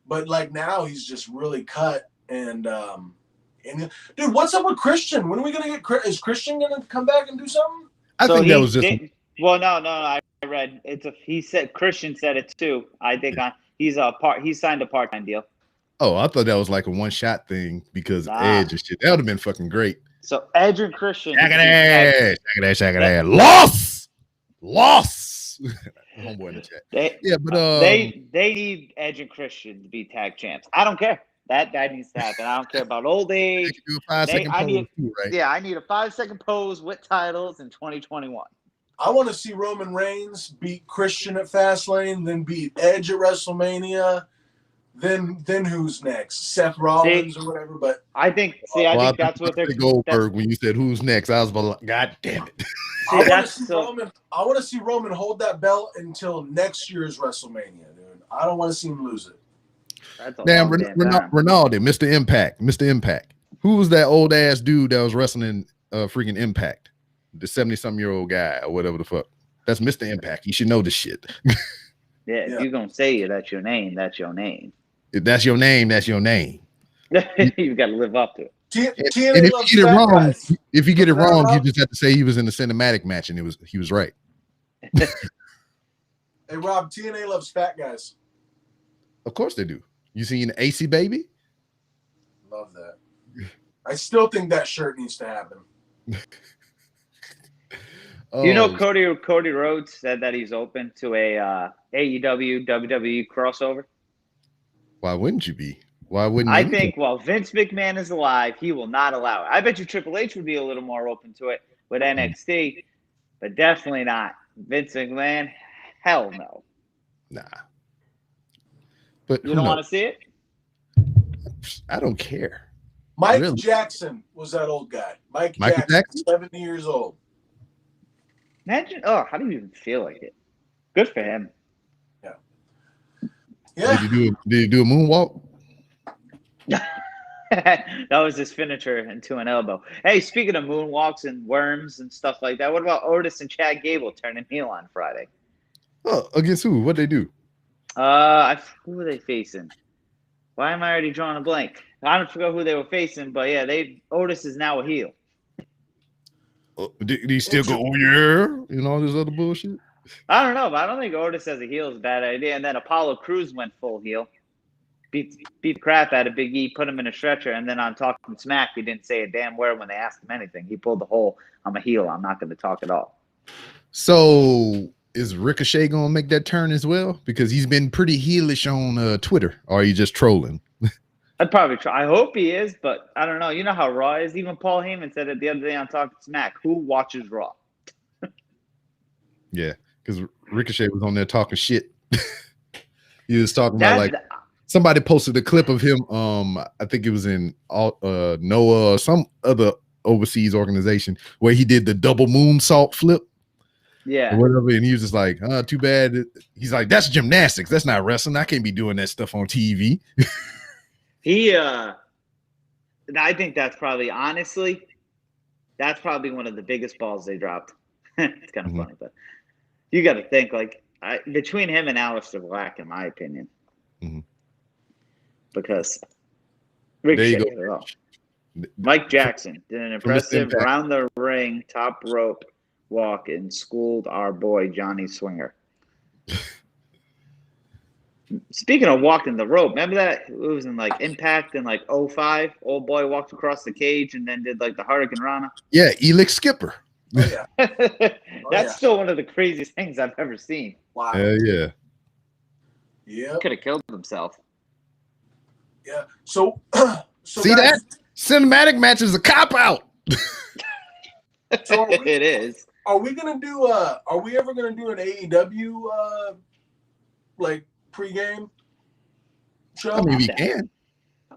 But like now, he's just really cut. And dude, what's up with Christian? When are we gonna get? Is Christian gonna come back and do something? I think that was just. Well, no. I read he said Christian said it too. I think he signed a part-time deal. Oh, I thought that was like a one-shot thing because Edge and shit. That would have been fucking great. So Edge and Christian. Shaq Loss. Homeboy in the chat. They need Edge and Christian to be tag champs. I don't care. That needs to happen. I don't care about old age. Do a 5-second pose too, right? Yeah, I need a 5-second pose with titles in 2021. I want to see Roman Reigns beat Christian at Fastlane, then beat Edge at WrestleMania. Then who's next? Seth Rollins or whatever. But I think that's what they're Goldberg. When you said who's next, I was like, God damn it. I want to see Roman hold that belt until next year's WrestleMania, dude. I don't want to see him lose it. Damn, Ronaldo, Mr. Impact. Who was that old ass dude that was wrestling freaking Impact? The 70-something-year-old guy or whatever the fuck. That's Mr. Impact. You should know this shit. Yeah, if you're gonna say that's your name, that's your name. If that's your name, that's your name. You got to live up to it. And if you get it wrong, you just have to say he was in the cinematic match and he was right. Hey Rob, TNA loves fat guys. Of course they do. You seen AC Baby? Love that. I still think that shirt needs to happen. You know, Cody Rhodes said that he's open to a AEW WWE crossover. Why wouldn't you be? Why wouldn't I you? think while Vince McMahon is alive, he will not allow it. I bet you Triple H would be a little more open to it with NXT, but definitely not Vince McMahon. Hell no. Nah. But You don't want to see it? I don't care. Mike Really? Jackson was that old guy. Michael Jackson, Jackson? 70 years old. Imagine. Oh, how do you even feel like it? Good for him. Yeah. Did he do a moonwalk? That was his finisher into an elbow. Hey, speaking of moonwalks and worms and stuff like that, what about Otis and Chad Gable turning heel on Friday? Oh, against who? What'd they do? Who were they facing? Why am I already drawing a blank? I don't forget who they were facing, but yeah, Otis is now a heel. Did he still go, oh yeah, and all this other bullshit? I don't know, but I don't think Otis as a heel is a bad idea. And then Apollo Crews went full heel. Beat the crap out of Big E, put him in a stretcher, and then on Talking Smack, he didn't say a damn word when they asked him anything. He pulled the whole, I'm a heel, I'm not going to talk at all. So is Ricochet going to make that turn as well? Because he's been pretty heelish on Twitter. Or are you just trolling? I'd probably try. I hope he is, but I don't know. You know how Raw is. Even Paul Heyman said it the other day on Talking Smack. Who watches Raw? Yeah, because Ricochet was on there talking shit. He was talking about like somebody posted a clip of him. I think it was in NOAA or some other overseas organization where he did the double moonsault flip. Yeah. Or whatever, and he was just like, too bad. He's like, that's gymnastics. That's not wrestling. I can't be doing that stuff on TV. I think that's probably, honestly, that's probably one of the biggest balls they dropped. It's kind of funny, but you got to think, like, between him and Aleister Black, in my opinion. Because Ricochet, Mike Jackson did an impressive round the ring, top rope walk and schooled our boy Johnny Swinger. Speaking of walking the rope, remember that it was in like Impact in like 05? Old boy walked across the cage and then did like the Hurricane Rana. Yeah, Elix Skipper. Oh, yeah. That's still one of the craziest things I've ever seen. Wow. Yeah. Yeah. Could have killed himself. Yeah. So see that? Cinematic match is a cop out. So it is. Are we gonna do are we ever gonna do an AEW like pregame show? I mean, we can.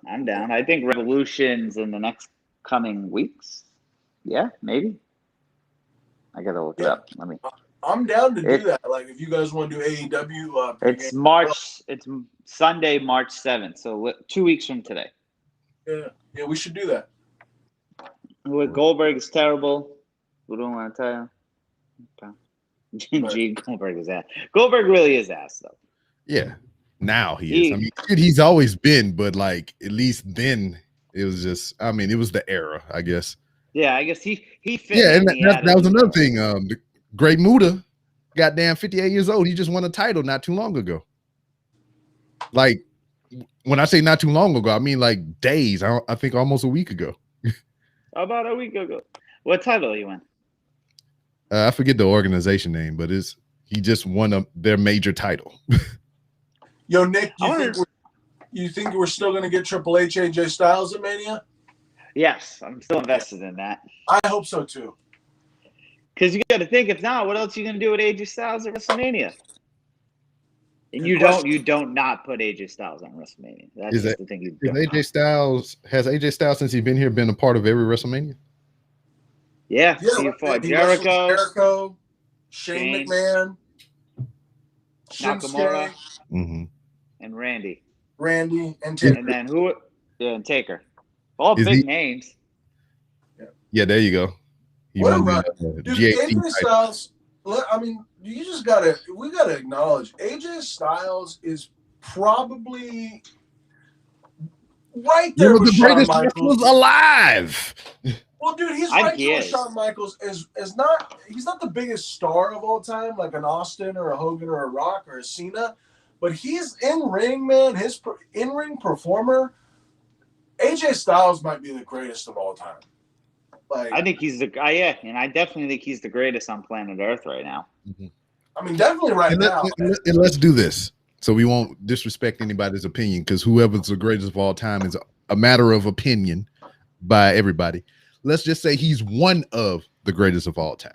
I'm down. I think Revolution's in the next coming weeks. Yeah, maybe. I gotta look it up. I'm down to do that. Like, if you guys want to do AEW, it's March. It's Sunday, March 7th. So 2 weeks from today. Yeah, we should do that. Goldberg is terrible. We don't want to tell you. Gene Goldberg is ass. Goldberg really is ass, though. Yeah, now he is. I mean, he's always been, but like at least then it was just. I mean, it was the era, I guess. Yeah, I guess he fit. Yeah, and that was another thing. The Great Muta, goddamn, 58 years old. He just won a title not too long ago. Like when I say not too long ago, I mean like days. I think almost a week ago. About a week ago. What title he won? I forget the organization name, but he just won their major title. Yo, Nick, you think we're still going to get Triple H, AJ Styles at Mania? Yes, I'm still invested in that. I hope so too. Because you got to think, if not, what else are you going to do with AJ Styles at WrestleMania? And you don't not put AJ Styles on WrestleMania. That's just the thing. Has AJ Styles since he's been here been a part of every WrestleMania? Yeah, he fought Jericho, Shane McMahon, Nakamura, and Randy, and Taker. And then who? Yeah, and Taker. All big names. Yeah, there you go. What a run. Dude, AJ Styles, I mean, we gotta acknowledge AJ Styles is probably right there with Shawn Michaels. The greatest wrestlers alive. Well, dude, he's right there with Shawn Michaels. He's not the biggest star of all time, like an Austin or a Hogan or a Rock or a Cena, but he's in ring, man. His in ring performer. AJ Styles might be the greatest of all time. Like, I think he's the guy, and I definitely think he's the greatest on planet Earth right now. I mean, definitely right now. And let's do this. So we won't disrespect anybody's opinion because whoever's the greatest of all time is a matter of opinion by everybody. Let's just say he's one of the greatest of all time.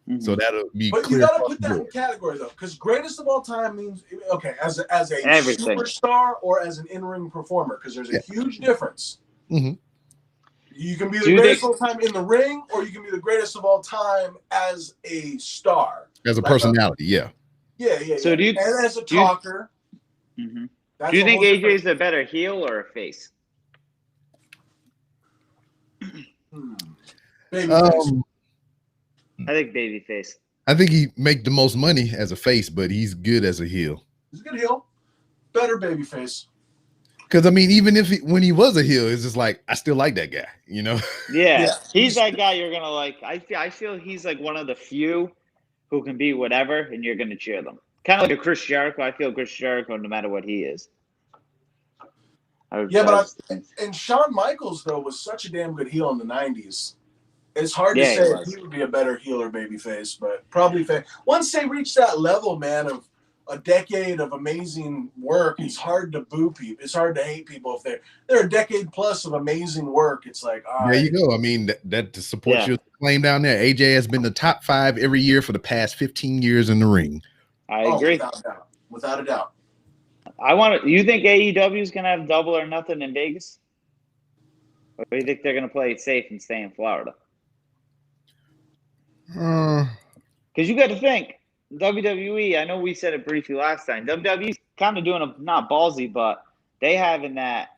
Mm-hmm. So that'll be but clear. You got to put that in category though, because greatest of all time means okay as a superstar or as an in-ring performer, because there's a huge difference. Mm-hmm. You can be the greatest of all time in the ring, or you can be the greatest of all time as a star, as a personality. Yeah. So and as a talker. Do you think AJ is a better heel or a face? Babyface. I think babyface. I think he make the most money as a face, but he's good as a heel. He's a good heel. Better babyface. Because I mean, even if when he was a heel, it's just like I still like that guy, you know? Yeah. He's that guy you're gonna like. I feel he's like one of the few who can be whatever, and you're gonna cheer them. Kind of like a Chris Jericho. I feel Chris Jericho, no matter what he is. And Shawn Michaels though was such a damn good heel in the '90s. It's hard to say if he would be a better heel or babyface, but probably face. Once they reach that level, man, of a decade of amazing work, it's hard to boo people. It's hard to hate people if they're a decade plus of amazing work. It's like, all right. There you go. I mean, that supports your claim down there. AJ has been the top 5 every year for the past 15 years in the ring. I agree. Without a doubt. You think AEW is going to have double or nothing in Vegas? Or do you think they're going to play it safe and stay in Florida? Because you got to think, WWE, I know we said it briefly last time, WWE's kind of doing not ballsy, but they have in that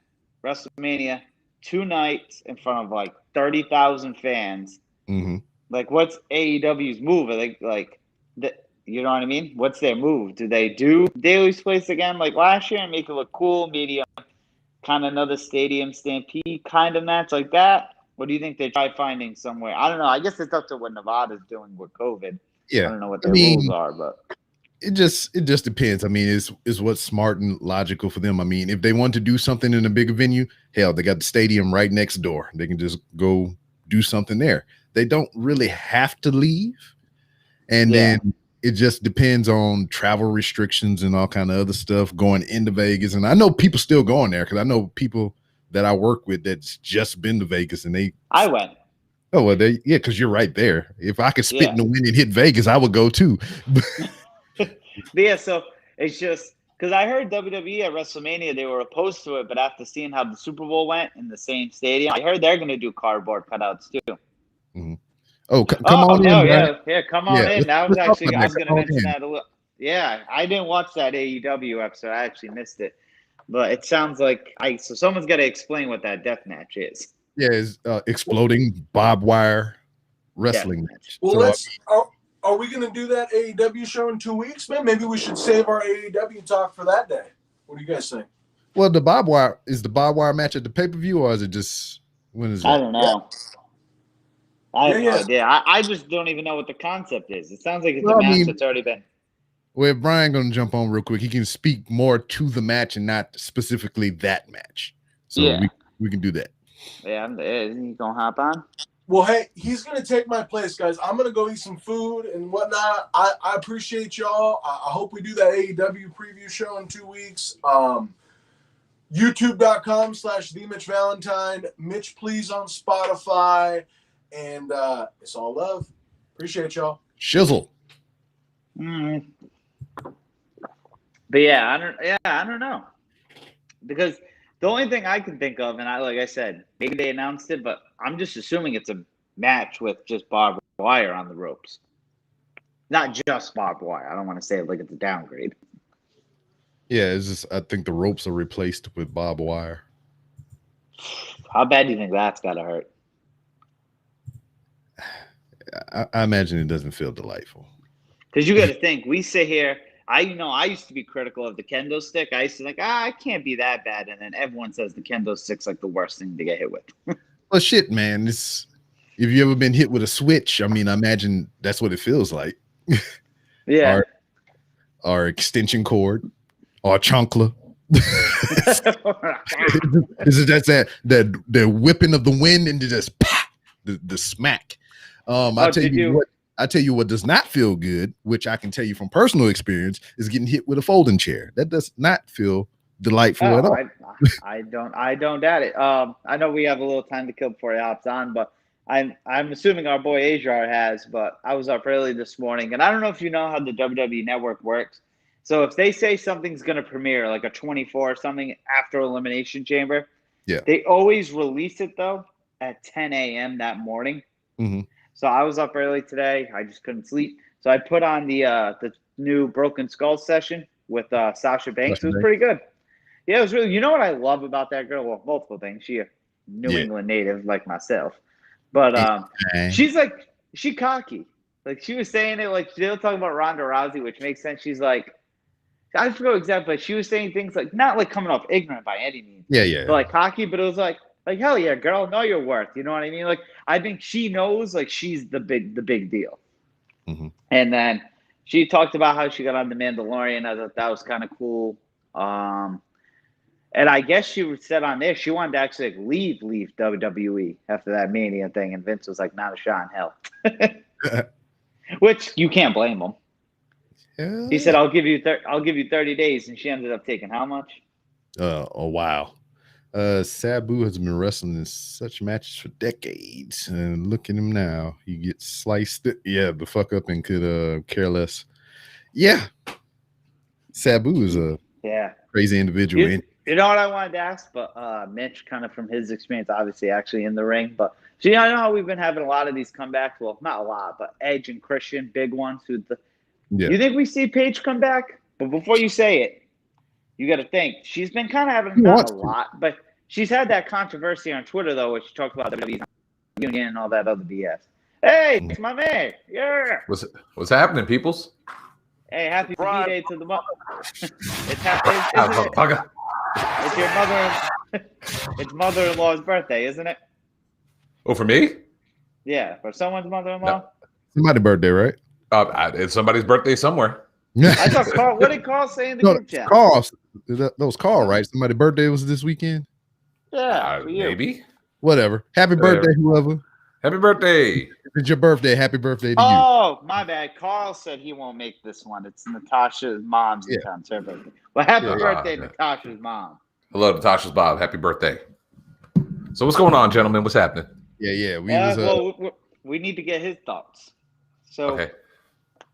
WrestleMania 2 nights in front of like 30,000 fans. Mm-hmm. Like, what's AEW's move? You know what I mean? What's their move? Do they do Daily's Place again like last year and make it look cool, medium, kind of another stadium stampede kind of match like that? What do you think they try finding somewhere? I don't know. I guess it's up to what Nevada's doing with COVID. Yeah. I don't know what their rules are, but it just depends. I mean, is what's smart and logical for them. I mean, if they want to do something in a bigger venue, hell, they got the stadium right next door. They can just go do something there. They don't really have to leave. And then it just depends on travel restrictions and all kind of other stuff going into Vegas. And I know people still going there because I know people that I work with that's just been to Vegas and I went. Oh, well, because you're right there. If I could spit in the wind and hit Vegas, I would go too. So it's just because I heard WWE at WrestleMania, they were opposed to it, but after seeing how the Super Bowl went in the same stadium, I heard they're going to do cardboard cutouts too. Mm-hmm. Oh, come on in. Yeah, come on in. I was going to mention that a little. Yeah, I didn't watch that AEW episode. I actually missed it. But it sounds like so someone's got to explain what that death match is. Yeah, it's exploding barbed wire wrestling match. Well, are we going to do that AEW show in 2 weeks, man? Maybe we should save our AEW talk for that day. What do you guys think? Well, the barbed wire match at the pay-per-view, or is it just when is it? I don't know. I have no idea. I just don't even know what the concept is. It sounds like it's a match that's already been. Well, if Brian going to jump on real quick, he can speak more to the match and not specifically that match. So we can do that. Yeah, he's going to hop on. Well, hey, he's going to take my place, guys. I'm going to go eat some food and whatnot. I appreciate y'all. I hope we do that AEW preview show in 2 weeks. YouTube.com/TheMitchValentine. Mitch, please, on Spotify. And it's all love. Appreciate y'all. Shizzle. Mm. But I don't know. Because the only thing I can think of, and like I said, maybe they announced it, but I'm just assuming it's a match with just barbed wire on the ropes. Not just barbed wire. I don't want to say it like it's a downgrade. Yeah, it's just I think the ropes are replaced with barbed wire. How bad do you think that's got to hurt? I imagine it doesn't feel delightful. Because you got to think, we sit here. I used to be critical of the kendo stick. I used to think, it can't be that bad. And then everyone says the kendo stick's like the worst thing to get hit with. Well, shit, man. If you ever been hit with a switch, I mean, I imagine that's what it feels like. Yeah. Or extension cord or chunkler. That's the whipping of the wind and just pop, the smack. I'll tell you what. I tell you what does not feel good, which I can tell you from personal experience, is getting hit with a folding chair. That does not feel delightful at all. I don't doubt it. I know we have a little time to kill before he hops on, but I'm assuming our boy Ajar has. But I was up early this morning, and I don't know if you know how the WWE Network works. So if they say something's going to premiere, like a 24 or something after Elimination Chamber, they always release it though at 10 a.m. that morning. Mm-hmm. So I was up early today. I just couldn't sleep. So I put on the new Broken Skull session with Sasha Banks. It was pretty good. Yeah, it was really. You know what I love about that girl? Well, multiple things. She a New England native like myself, but she's cocky. Like she was saying it like they were talking about Ronda Rousey, which makes sense. She's like, I forgot exactly, but she was saying things like not like coming off ignorant by any means. Yeah. But like cocky, but it was like hell yeah, girl, know your worth. You know what I mean? Like I think she knows like she's the big deal. Mm-hmm. And then she talked about how she got on The Mandalorian. I thought that was kind of cool. And I guess she said on there she wanted to actually leave WWE after that Mania thing, and Vince was like, "Not a shot in hell," which you can't blame him. Yeah. He said, "I'll give you 30 days," and she ended up taking how much? Oh wow. Sabu has been wrestling in such matches for decades, and look at him now. He gets sliced. Yeah, the fuck up and could care less. Yeah, Sabu is a crazy individual. You know what I wanted to ask, but Mitch, kind of from his experience, obviously actually in the ring, but I know how we've been having a lot of these comebacks. Well, not a lot, but Edge and Christian, big ones. You think we see Paige come back? But before you say it, you got to think she's been kind of having not a lot, but she's had that controversy on Twitter though, where she talked about the union and all that other BS. Hey, it's my man. Yeah. What's happening, peoples? Hey, happy B-Day to the mother. It's your mother. It's mother-in-law's birthday, isn't it? Oh, for me? Yeah, for someone's mother-in-law. No. Somebody's birthday, right? It's somebody's birthday somewhere. I thought Carl. What did Carl say in the group chat? Carl, that was Carl, right? Somebody's birthday was this weekend. Yeah, for you. Maybe. Whatever. Happy birthday, whoever. Happy birthday. It's your birthday. Happy birthday to you. Oh, my bad. Carl said he won't make this one. It's Natasha's mom's account. Her birthday. Well, happy birthday, Natasha's mom. Hello, Natasha's Bob. Happy birthday. So what's going on, gentlemen? What's happening? Yeah. We need to get his thoughts. So,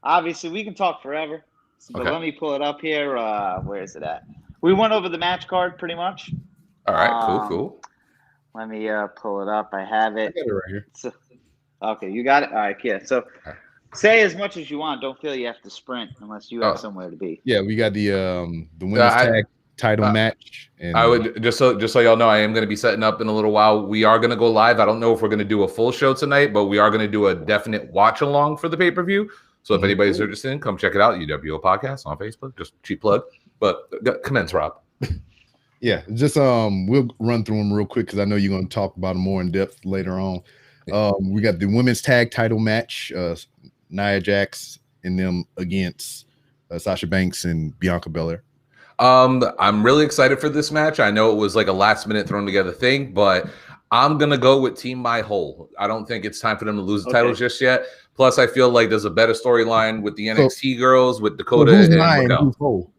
obviously, we can talk forever. But let me pull it up here. Where is it at? We went over the match card pretty much. All right, cool. Let me pull it up. I have it. I got it right here. So, okay, you got it? All right, yeah. So say as much as you want. Don't feel you have to sprint unless you have somewhere to be. Yeah, we got the women's tag title match. And I would just so y'all know, I am going to be setting up in a little while. We are going to go live. I don't know if we're going to do a full show tonight, but we are going to do a definite watch along for the pay-per-view. So if anybody's interested, come check it out. UWO Podcast on Facebook. Just cheap plug. But commence, Rob. Yeah, just we'll run through them real quick because I know you're going to talk about them more in depth later on. We got the women's tag title match, Nia Jax and them against Sasha Banks and Bianca Belair. I'm really excited for this match. I know it was like a last minute thrown together thing, but I'm gonna go with Team My Whole. I don't think it's time for them to lose the titles just yet. Plus, I feel like there's a better storyline with the NXT girls, with Dakota and Raquel.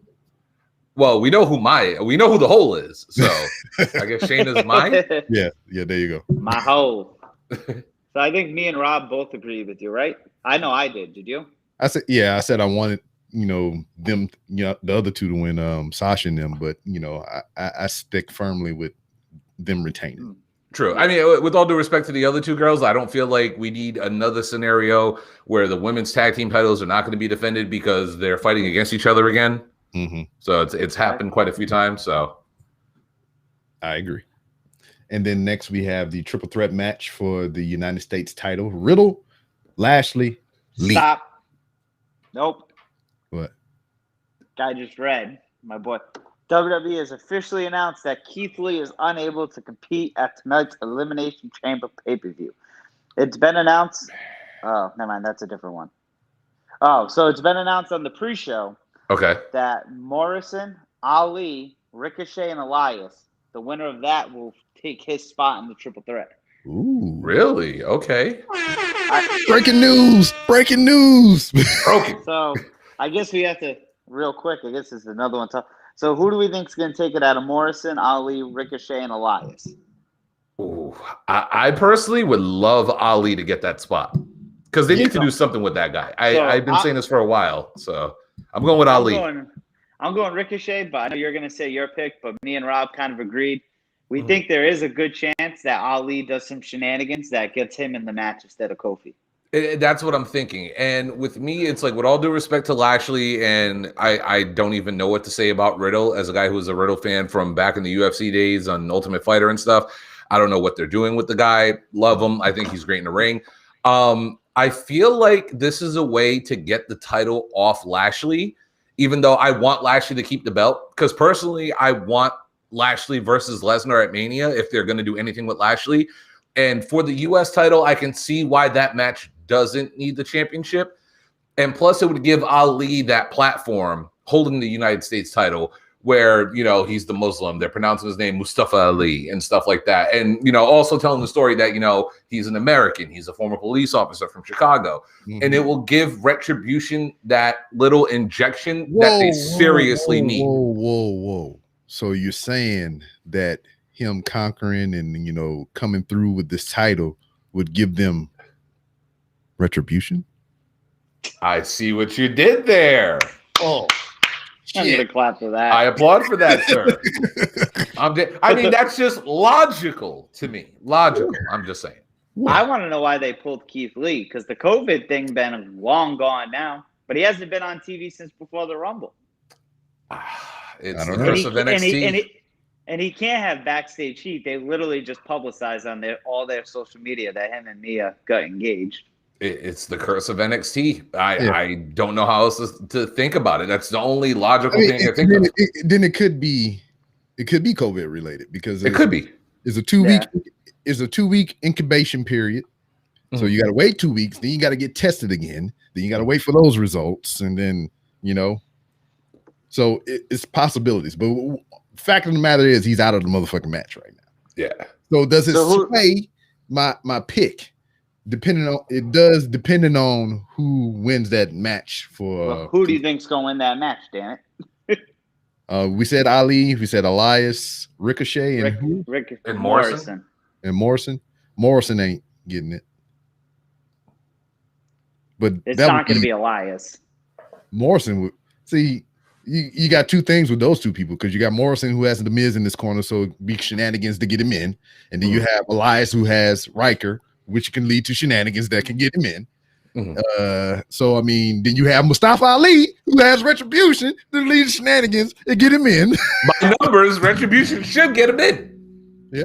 Well, we know who the Hole is. So I guess Shayna's mine. Yeah, there you go. My Hole. So I think me and Rob both agree with you, right? I know I did. Did you? I said I wanted them, the other two to win, Sasha and them, but I stick firmly with them retaining. True. I mean, with all due respect to the other two girls, I don't feel like we need another scenario where the women's tag team titles are not going to be defended because they're fighting against each other again. Mm-hmm. So it's happened quite a few times. So I agree. And then next we have the triple threat match for the United States title: Riddle, Lashley, Lee. Stop. Nope. What? I just read, my boy. WWE has officially announced that Keith Lee is unable to compete at tonight's Elimination Chamber pay-per-view. It's been announced. Oh, never mind. That's a different one. Oh, so it's been announced on the pre-show. Okay. That Morrison, Ali, Ricochet, and Elias, the winner of that will take his spot in the triple threat. Ooh. Really? Okay. Breaking news. Breaking news. Okay. So I guess we have to real quick. I guess this is another one. So who do we think is going to take it out of Morrison, Ali, Ricochet, and Elias? Ooh, I personally would love Ali to get that spot because they need to do something with that guy. I've been saying this for a while, so I'm going with Ali. I'm going Ricochet, but I know you're going to say your pick, but me and Rob kind of agreed. We think there is a good chance that Ali does some shenanigans that gets him in the match instead of Kofi. That's what I'm thinking. And with me, it's like, with all due respect to Lashley, and I don't even know what to say about Riddle as a guy who was a Riddle fan from back in the UFC days on Ultimate Fighter and stuff. I don't know what they're doing with the guy. Love him. I think he's great in the ring. I feel like this is a way to get the title off Lashley, even though I want Lashley to keep the belt. Because personally, I want Lashley versus Lesnar at Mania if they're going to do anything with Lashley. And for the U.S. title, I can see why that match doesn't need the championship. And plus, it would give Ali that platform holding the United States title where, you know, he's the Muslim. They're pronouncing his name Mustafa Ali and stuff like that. And, you know, also telling the story that, you know, he's an American. He's a former police officer from Chicago. Mm-hmm. And it will give Retribution that little injection that they seriously need. Whoa. So you're saying that him conquering and, you know, coming through with this title would give them retribution? I see what you did there. Oh, I'm going to clap for that. I applaud for that, sir. I mean, that's just logical to me. Logical. I'm just saying. I want to know why they pulled Keith Lee, because the COVID thing been long gone now, but he hasn't been on TV since before the Rumble. It's the curse of NXT. And he can't have backstage heat. They literally just publicized on all their social media that him and Mia got engaged. It's the curse of NXT. I don't know how else to think about it. That's the only logical thing I think of. Then it could be COVID related because it could be. It's a 2 week incubation period. Mm-hmm. So you got to wait 2 weeks. Then you got to get tested again. Then you got to wait for those results, and then So it's possibilities. But fact of the matter is, he's out of the motherfucking match right now. Yeah. So does it sway my pick? Depending on who wins that match for. Well, who do you think's gonna win that match, damn it? We said Ali, we said Elias, Ricochet, and Morrison. And Morrison ain't getting it. But it's not gonna be Elias. Morrison would see. You got two things with those two people, because you got Morrison, who has the Miz in this corner, so big shenanigans to get him in, and then you have Elias, who has Riker, which can lead to shenanigans that can get him in. Mm-hmm. So I mean, then you have Mustafa Ali, who has Retribution to lead to shenanigans and get him in. By numbers, Retribution should get him in. Yeah,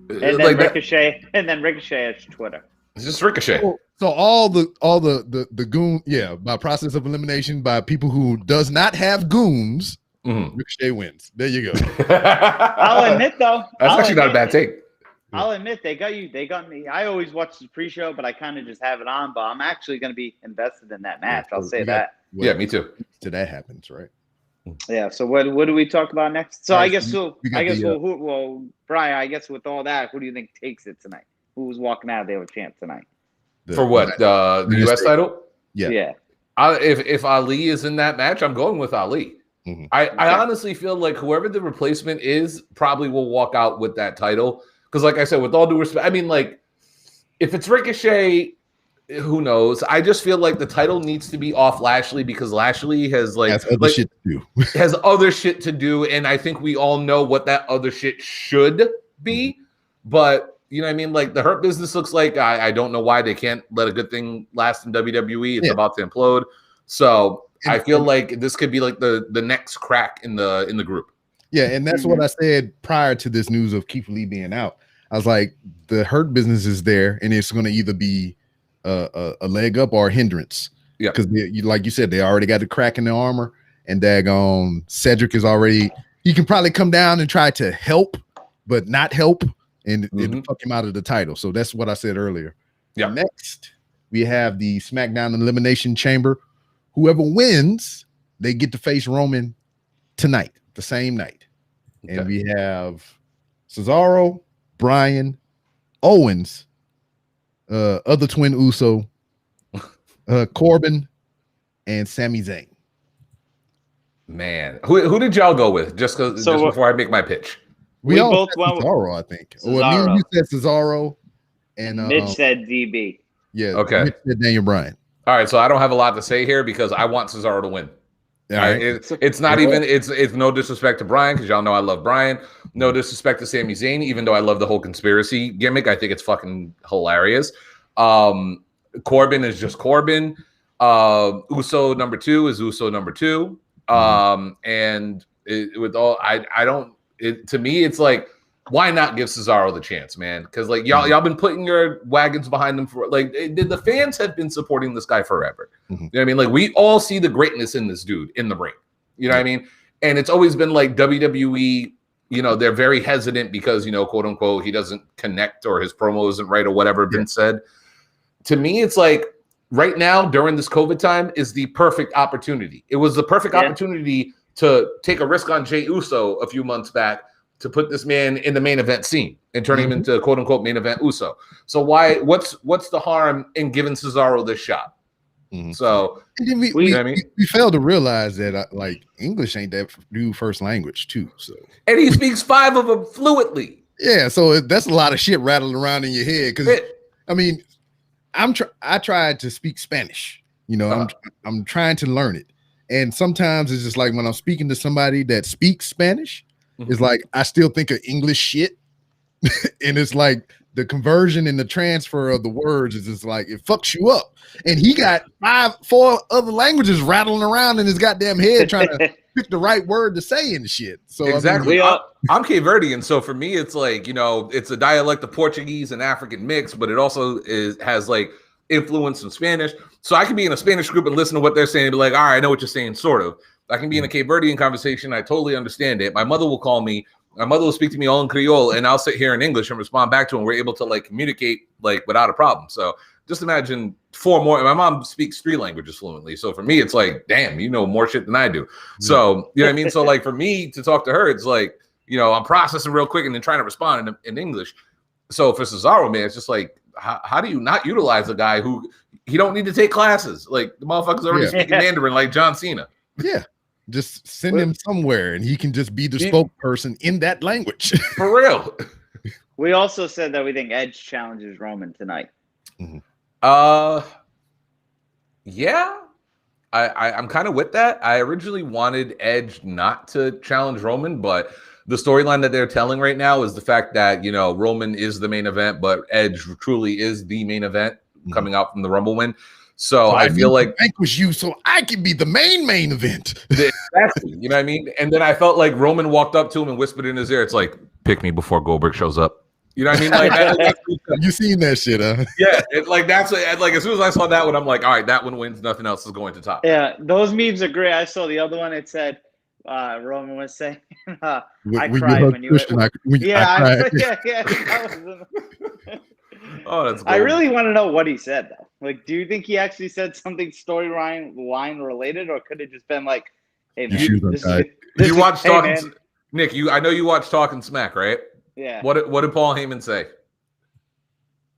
and then Ricochet, and then Ricochet has Twitter. It's just Ricochet. So all the goon, by process of elimination by people who does not have goons, Ricochet wins. There you go. I'll admit though, that's actually not a bad take. I'll admit they got you. They got me. I always watch the pre-show, but I kind of just have it on. But I'm actually going to be invested in that match. I'll say that. Yeah, me too. So that happens, right? Yeah. So what do we talk about next? So I guess Brian, I guess with all that, who do you think takes it tonight? Who's walking out of there with champ tonight? For what? The U.S. title? Yeah. If Ali is in that match, I'm going with Ali. Mm-hmm. I honestly feel like whoever the replacement is probably will walk out with that title. Because, like I said, with all due respect, I mean, like, if it's Ricochet, who knows? I just feel like the title needs to be off Lashley, because Lashley has shit to do. Has other shit to do, and I think we all know what that other shit should be. But you know what I mean? Like, the Hurt Business looks like I don't know why they can't let a good thing last in WWE. It's about to implode. So I feel like this could be like the next crack in the group. Yeah, and that's what I said prior to this news of Keith Lee being out. I was like, the Hurt Business is there, and it's going to either be a leg up or a hindrance. Yeah, because like you said, they already got the crack in the armor, and daggone Cedric is already. He can probably come down and try to help, but not help, and fuck him out of the title. So that's what I said earlier. Yeah. Next, we have the SmackDown Elimination Chamber. Whoever wins, they get to face Roman tonight, the same night. Okay. And we have Cesaro, Bryan, Owens, other twin Uso, Corbin, and Sami Zayn. Man, who did y'all go with? Just before I make my pitch. We all both said went with Cesaro, I think. Cesaro. Well, me and you said Cesaro, and Mitch said DB. Yeah, okay. Mitch said Daniel Bryan. All right, so I don't have a lot to say here because I want Cesaro to win. All right. It's not even it's no disrespect to Bryan because y'all know I love Bryan. No disrespect to Sami Zayn, even though I love the whole conspiracy gimmick. I think it's fucking hilarious. Corbin is just Corbin. Uso number 2 is Uso number 2. And to me, it's like, why not give Cesaro the chance, man? Because like y'all been putting your wagons behind them for like the fans have been supporting this guy forever. You know what I mean? Like we all see the greatness in this dude in the ring. You know what I mean? And it's always been like WWE, you know, they're very hesitant because, you know, quote unquote, he doesn't connect or his promo isn't right or whatever been said. To me, it's like right now during this COVID time is the perfect opportunity. It was the perfect opportunity to take a risk on Jey Uso a few months back to put this man in the main event scene and turn him into quote unquote main event Uso. So what's the harm in giving Cesaro this shot? So and then we failed to realize that like English ain't that new first language too. So and he speaks 5 of them fluently. Yeah, so that's a lot of shit rattling around in your head because I mean, I tried to speak Spanish. You know, I'm trying to learn it, and sometimes it's just like when I'm speaking to somebody that speaks Spanish. It's like I still think of English shit, and it's like the conversion and the transfer of the words is just like it fucks you up. And he got 4 other languages rattling around in his goddamn head trying to pick the right word to say and shit. So exactly, I'm Cape Verdean, so for me, it's like, you know, it's a dialect of Portuguese and African mix, but it also has like influence in Spanish. So I can be in a Spanish group and listen to what they're saying and be like, all right, I know what you're saying, sort of. I can be in a Cape Verdean conversation. I totally understand it. My mother will call me. My mother will speak to me all in Creole, and I'll sit here in English and respond back to him. We're able to like communicate like without a problem. So just imagine 4 more. My mom speaks 3 languages fluently. So for me, it's like, damn, you know more shit than I do. So, you know what I mean? So like for me to talk to her, it's like, you know, I'm processing real quick and then trying to respond in English. So for Cesaro, man, it's just like, how do you not utilize a guy who he don't need to take classes? Like the motherfucker's already speaking Mandarin like John Cena. Yeah. Just send him somewhere and he can just be the spokesperson in that language. For real. We also said that we think Edge challenges Roman tonight. Yeah. I'm kind of with that. I originally wanted Edge not to challenge Roman, but the storyline that they're telling right now is the fact that, you know, Roman is the main event, but Edge truly is the main event coming out from the Rumble win. So I feel like vanquish you so I can be the main event. Exactly. You know what I mean? And then I felt like Roman walked up to him and whispered in his ear, it's like, pick me before Goldberg shows up. You know what I mean? Like you seen that shit, huh? Yeah. That's like as soon as I saw that one, I'm like, all right, that one wins. Nothing else is going to top. Yeah, those memes are great. I saw the other one. It said Roman was saying, I cried when you were. Yeah. Oh, that's good. I really want to know what he said though. Like, do you think he actually said something storyline related, or could it just been like, "Hey man, you watch Talking Nick? I know you watch Talking Smack, right? Yeah. What did Paul Heyman say?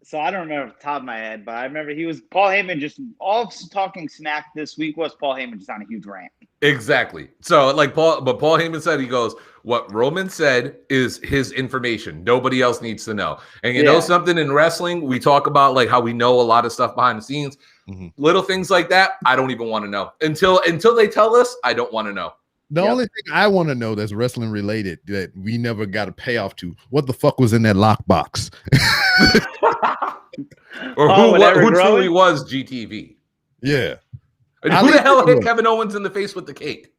So I don't remember off the top of my head, but I remember Paul Heyman just all Talking Smack this week was Paul Heyman just on a huge rant. Exactly. So like Paul Heyman said, he goes, what Roman said is his information. Nobody else needs to know. And you know something, in wrestling, we talk about like how we know a lot of stuff behind the scenes. Little things like that, I don't even want to know. Until they tell us, I don't want to know. The only thing I want to know that's wrestling related that we never got a payoff to, what the fuck was in that lockbox? Or who truly was GTV? Yeah. And who the hell hit Kevin Owens in the face with the cake?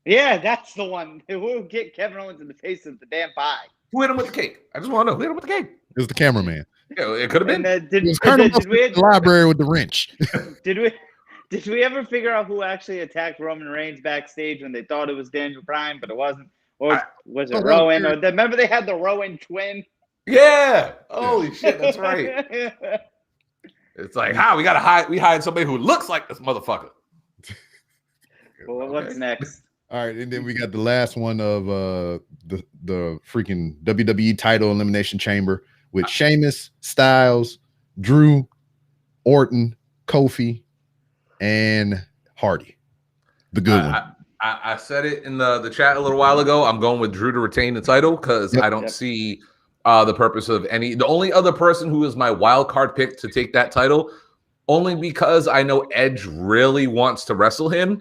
Yeah, that's the one. Who get Kevin Owens in the face with the damn pie? Who hit him with the cake? I just want to know who hit him with the cake. It was the cameraman. Yeah, it could have been. It was Colonel in the library with the wrench. Did we ever figure out who actually attacked Roman Reigns backstage when they thought it was Daniel Bryan, but it wasn't? Or was it Rowan? Or remember they had the Rowan twin? Yeah. Holy shit, that's right. It's like, we hired somebody who looks like this motherfucker. Well, what's next? All right, and then we got the last one of the freaking WWE title Elimination Chamber. with Sheamus, Styles, Drew, Orton, Kofi, and Hardy. The good one. I said it in the chat a little while ago. I'm going with Drew to retain the title because I don't see the purpose of any. The only other person who is my wild card pick to take that title, only because I know Edge really wants to wrestle him,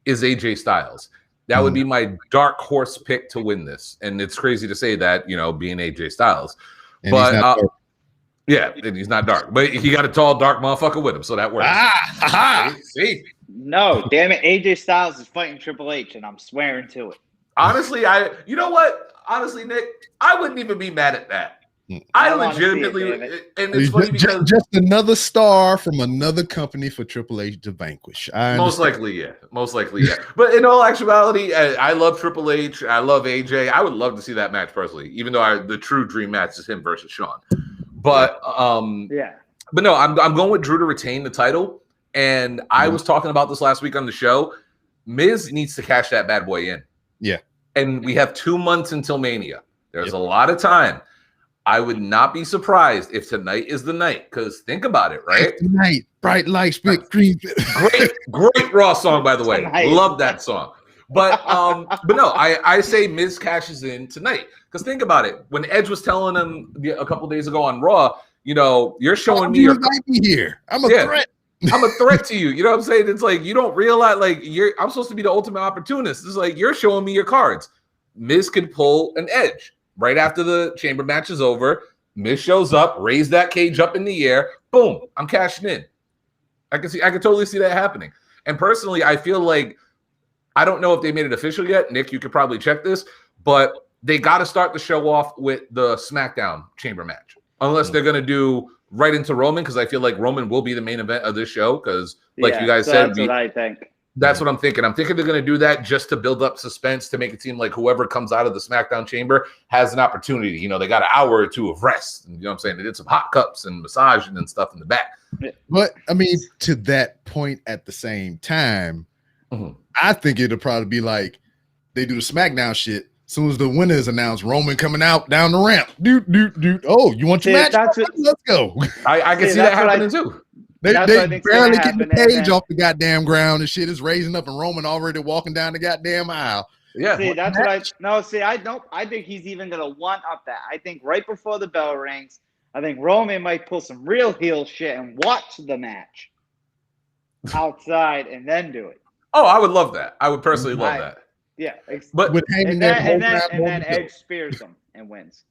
is AJ Styles. That would be my dark horse pick to win this. And it's crazy to say that, being AJ Styles. And but yeah, and he's not dark. But he got a tall, dark motherfucker with him, so that works. See? No, damn it. AJ Styles is fighting Triple H, and I'm swearing to it. Honestly, you know what? Honestly, Nick, I wouldn't even be mad at that. I legitimately, and it's funny because just another star from another company for Triple H to vanquish. Most likely, yeah. But in all actuality, I love Triple H. I love AJ. I would love to see that match personally, even though the true dream match is him versus Shawn. But but no, I'm going with Drew to retain the title. And I was talking about this last week on the show. Miz needs to cash that bad boy in. Yeah. And we have 2 months until Mania. There's a lot of time. I would not be surprised if tonight is the night, because think about it, right? Tonight, bright lights, big green. Great Raw song, by the way. Love that song. But no, I say Miz cashes in tonight. Because think about it. When Edge was telling him a couple days ago on Raw, you're showing me here. I'm a threat. I'm a threat to you. You know what I'm saying? It's like you don't realize, I'm supposed to be the ultimate opportunist. It's like you're showing me your cards. Miz could pull an Edge. Right after the chamber match is over, Miz shows up, raise that cage up in the air, boom, I'm cashing in. I can totally see that happening. And personally, I feel like, I don't know if they made it official yet. Nick, you could probably check this, but they got to start the show off with the Smackdown chamber match, unless they're going to do right into Roman, because I feel like Roman will be the main event of this show, because you guys said, that's what I think. That's what I'm thinking. I'm thinking they're going to do that just to build up suspense, to make it seem like whoever comes out of the SmackDown chamber has an opportunity. They got an hour or two of rest. You know what I'm saying? They did some hot cups and massaging and stuff in the back. But, I mean, to that point at the same time, I think it'll probably be like they do the SmackDown shit. As soon as the winner is announced, Roman coming out down the ramp. Dude. Oh, you want your match? Let's go. I can see that happening too. They barely getting the cage off the goddamn ground and shit is raising up, and Roman already walking down the goddamn aisle. Yeah. See, that's what I think he's even gonna one up that. I think right before the bell rings, I think Roman might pull some real heel shit and watch the match outside and then do it. Oh, I would love that. I would personally love that. Yeah. But and then Edge spears him and wins.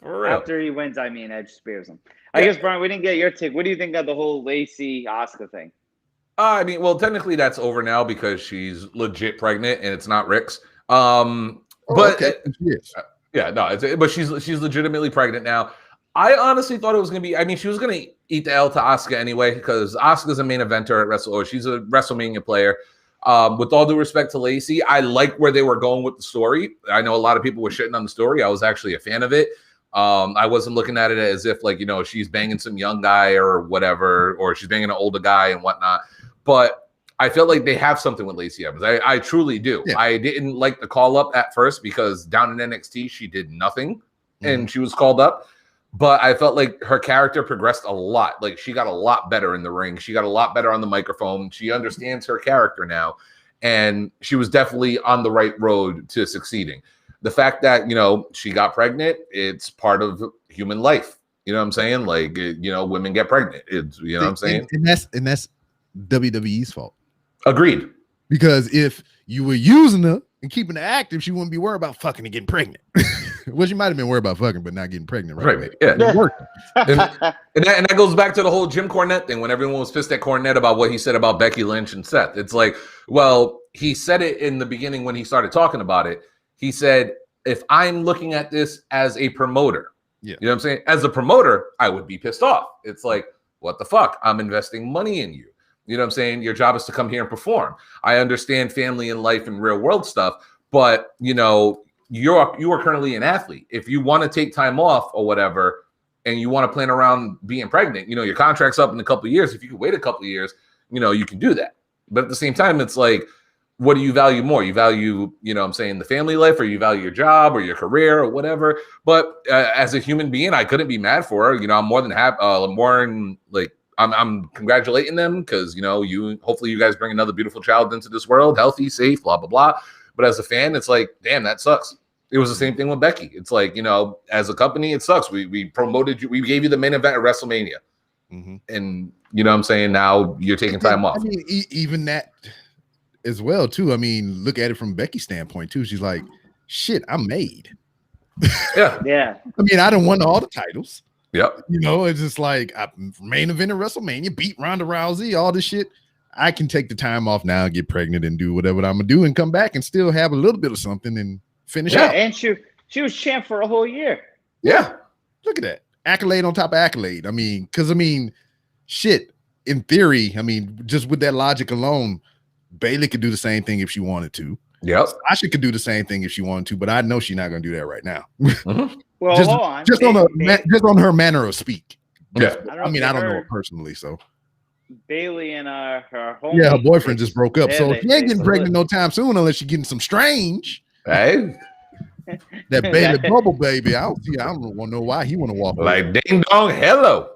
For real. After he wins, Edge spears him. I guess, Brian, we didn't get your take. What do you think of the whole Lacey Asuka thing? Well, technically that's over now because she's legit pregnant and it's not Rick's. But she's legitimately pregnant now. I honestly thought it was going to be, she was going to eat the L to Asuka anyway, because Asuka's a main eventer at she's a WrestleMania player. With all due respect to Lacey, I like where they were going with the story. I know a lot of people were shitting on the story. I was actually a fan of it. I wasn't looking at it as if she's banging some young guy or whatever, or she's banging an older guy and whatnot. But I felt like they have something with Lacey Evans. I truly do. Yeah. I didn't like the call up at first because down in NXT, she did nothing and she was called up. But I felt like her character progressed a lot. Like she got a lot better in the ring. She got a lot better on the microphone. She understands her character now. And she was definitely on the right road to succeeding. The fact that, she got pregnant, it's part of human life. You know what I'm saying? Like, women get pregnant. It's, you know what I'm saying? And that's WWE's fault. Agreed. Because if you were using her and keeping her active, she wouldn't be worried about fucking and getting pregnant. Well, she might have been worried about fucking, but not getting pregnant. Right. Yeah. It worked. and that goes back to the whole Jim Cornette thing when everyone was pissed at Cornette about what he said about Becky Lynch and Seth. It's like, well, he said it in the beginning when he started talking about it. He said, if I'm looking at this as a promoter, you know what I'm saying? As a promoter, I would be pissed off. It's like, what the fuck? I'm investing money in you. You know what I'm saying? Your job is to come here and perform. I understand family and life and real world stuff, but you are currently an athlete. If you want to take time off or whatever, and you want to plan around being pregnant, your contract's up in a couple of years. If you can wait a couple of years, you can do that. But at the same time, it's like, what do you value more? You value, you know what I'm saying, the family life, or you value your job or your career or whatever. But as a human being, I couldn't be mad for her. You know, I'm more than happy, I'm congratulating them because, you know, hopefully you guys bring another beautiful child into this world, healthy, safe, blah, blah, blah. But as a fan, it's like, damn, that sucks. It was the same thing with Becky. It's like, you know, as a company, it sucks. We promoted you. We gave you the main event at WrestleMania. Mm-hmm. And, you know what I'm saying? Now you're taking time off. I mean, even that as well, too. I mean, look at it from Becky's standpoint, too. She's like, shit, I'm made. Yeah. Yeah. I mean, I done won all the titles. Yep. You know, it's just like I main event at WrestleMania, beat Ronda Rousey, all this shit. I can take the time off now, get pregnant, and do whatever I'm gonna do, and come back and still have a little bit of something and finish out. And she was champ for a whole year. Yeah. Look at that. Accolade on top of accolade. I mean, because shit, in theory, I mean, just with that logic alone, Bayley could do the same thing if she wanted to. Yep. Sasha could do the same thing if she wanted to, but I know she's not gonna do that right now. Mm-hmm. Well, hold on. Just on her manner of speak. Yeah. I don't know her personally, so Bayley and her home. Yeah, her boyfriend just broke up, so she ain't getting pregnant no time soon unless she's getting some strange. Hey. That Bailey bubble baby. I don't want to know why he want to walk like away. ding dong hello.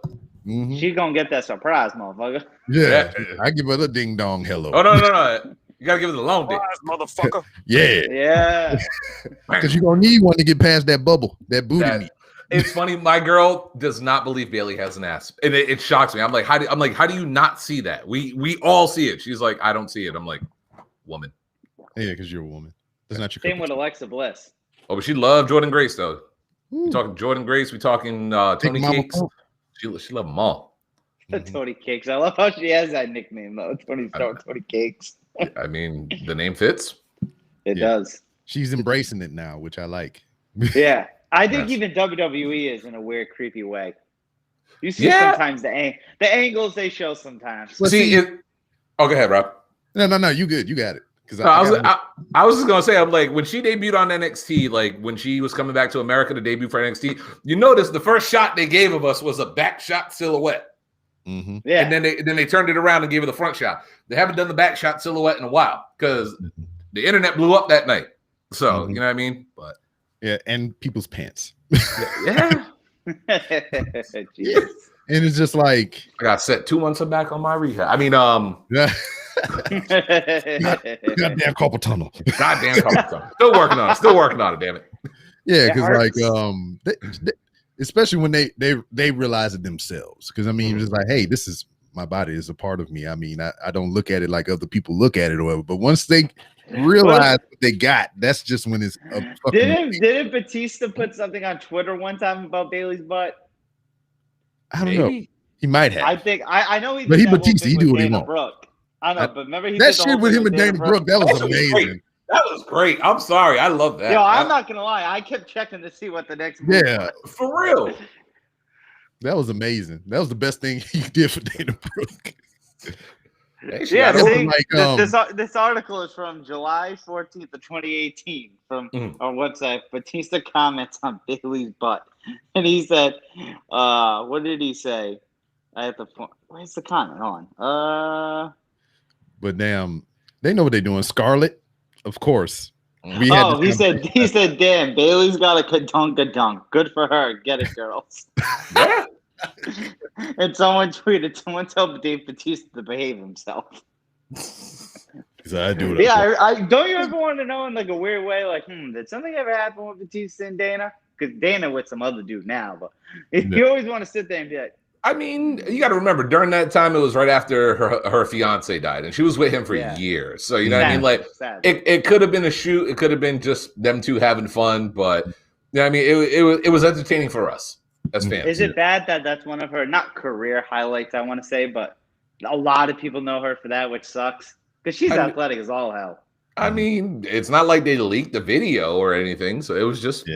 Mm-hmm. She gonna get that surprise, motherfucker. Yeah, I give her the ding dong hello. Oh no. You gotta give it a long dick, motherfucker. Yeah. Because you're gonna need one to get past that bubble, that booty meat. It's funny. My girl does not believe Bayley has an ass, and it shocks me. I'm like, how do you not see that? We all see it. She's like, I don't see it. I'm like, woman. Yeah, because you're a woman. That's not your. Same with Alexa Bliss. Oh, but she loved Jordan Grace though. We talking Jordan Grace. We talking Tony Cakes. She loved them all. Tony Cakes. I love how she has that nickname though. Tony Cakes. I mean, the name fits. It does. She's embracing it now, which I like. Yeah. I think even WWE is in a weird, creepy way. You see sometimes the angles they show sometimes. Well, go ahead, Rob. No, you good. You got it. Because I was just gonna say, I'm like, when she debuted on NXT, like when she was coming back to America to debut for NXT, you notice the first shot they gave of us was a back shot silhouette. Mm-hmm. Yeah, and then they turned it around and gave her the front shot. They haven't done the back shot silhouette in a while because the internet blew up that night. So you know what I mean? But yeah, and people's pants. Yeah. Yeah. And it's just like I got set 2 months back on my rehab. I mean, goddamn carpal tunnel. Goddamn carpal tunnel. Still working on it. Damn it. Yeah, because they, especially when they realize it themselves. Because I mean, it's like, hey, this is my body is a part of me. I mean, I don't look at it like other people look at it or whatever. But once they realize what they got, that's just when it's a fucking. Didn't Batista put something on Twitter one time about Bayley's butt? I don't know. He might have. I think I know he. But he Batista. He do what he want. I know, but remember that shit with him and Dana Brooke. That was amazing. That was great. I'm sorry. I love that. Yo, I'm not gonna lie. I kept checking to see what the next move was. For real. That was amazing. That was the best thing he did for Dana Brooke. Yeah, see, this article is from July 14th of 2018 from our website. Batista comments on Bayley's butt, and he said, "What did he say?" I have to. Where's the comment on? But damn, they know what they're doing. Scarlett, of course. He said, "Damn, Bayley's got a kadunk. Good for her. Get it, girls." Yeah. And someone tweeted, "Someone tell Dave Batista to behave himself." I do it. Yeah, I don't you ever want to know in like a weird way, like, did something ever happen with Batista and Dana? Because Dana with some other dude now, but you always want to sit there and be like, I mean, you got to remember during that time it was right after her fiance died, and she was with him for years. So you know what I mean? Like it could have been a shoot, it could have been just them two having fun, but you know what I mean, it was entertaining for us as fans. Is it bad that that's one of her not career highlights? I want to say, but a lot of people know her for that, which sucks because she's athletic as all hell. I mean, it's not like they leaked the video or anything, so it was just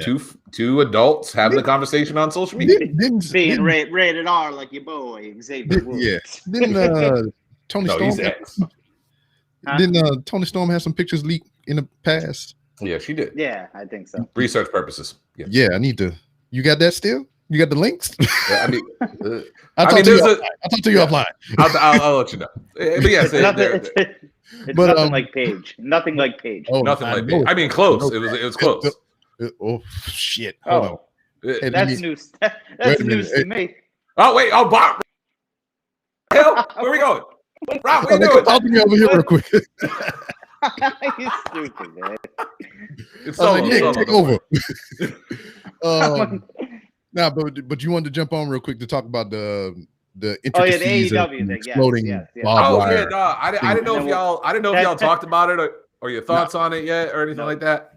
two adults having a conversation on social media. Being rated R like your boy Xavier Woods. Yeah. Didn't Tony Storm? Didn't Tony Storm have some pictures leaked in the past? Yeah, she did. Yeah, I think so. Research purposes. Yeah, I need to. You got that still? You got the links? Yeah, I mean, I'll talk to you offline. I'll let you know. But yes, It's But, nothing like Paige. Nothing like Paige. Oh, Nothing like know that. I mean, close. It was close. Oh shit! Hold on. Hey, let That's me- news. Wait That's a minute. news to me. Oh wait! Oh, Bob. Hell, where we going? Rob, what Oh, you they doing? can talk to me over here real quick. You stupid, man. It's I was like, Nick, solo. take over. Nah, but you wanted to jump on real quick to talk about the intricacies of AEW thing. Yes, exploding yes. barbed Oh wire. yeah, no, I didn't know if y'all talked about it or your thoughts on it yet or anything like that.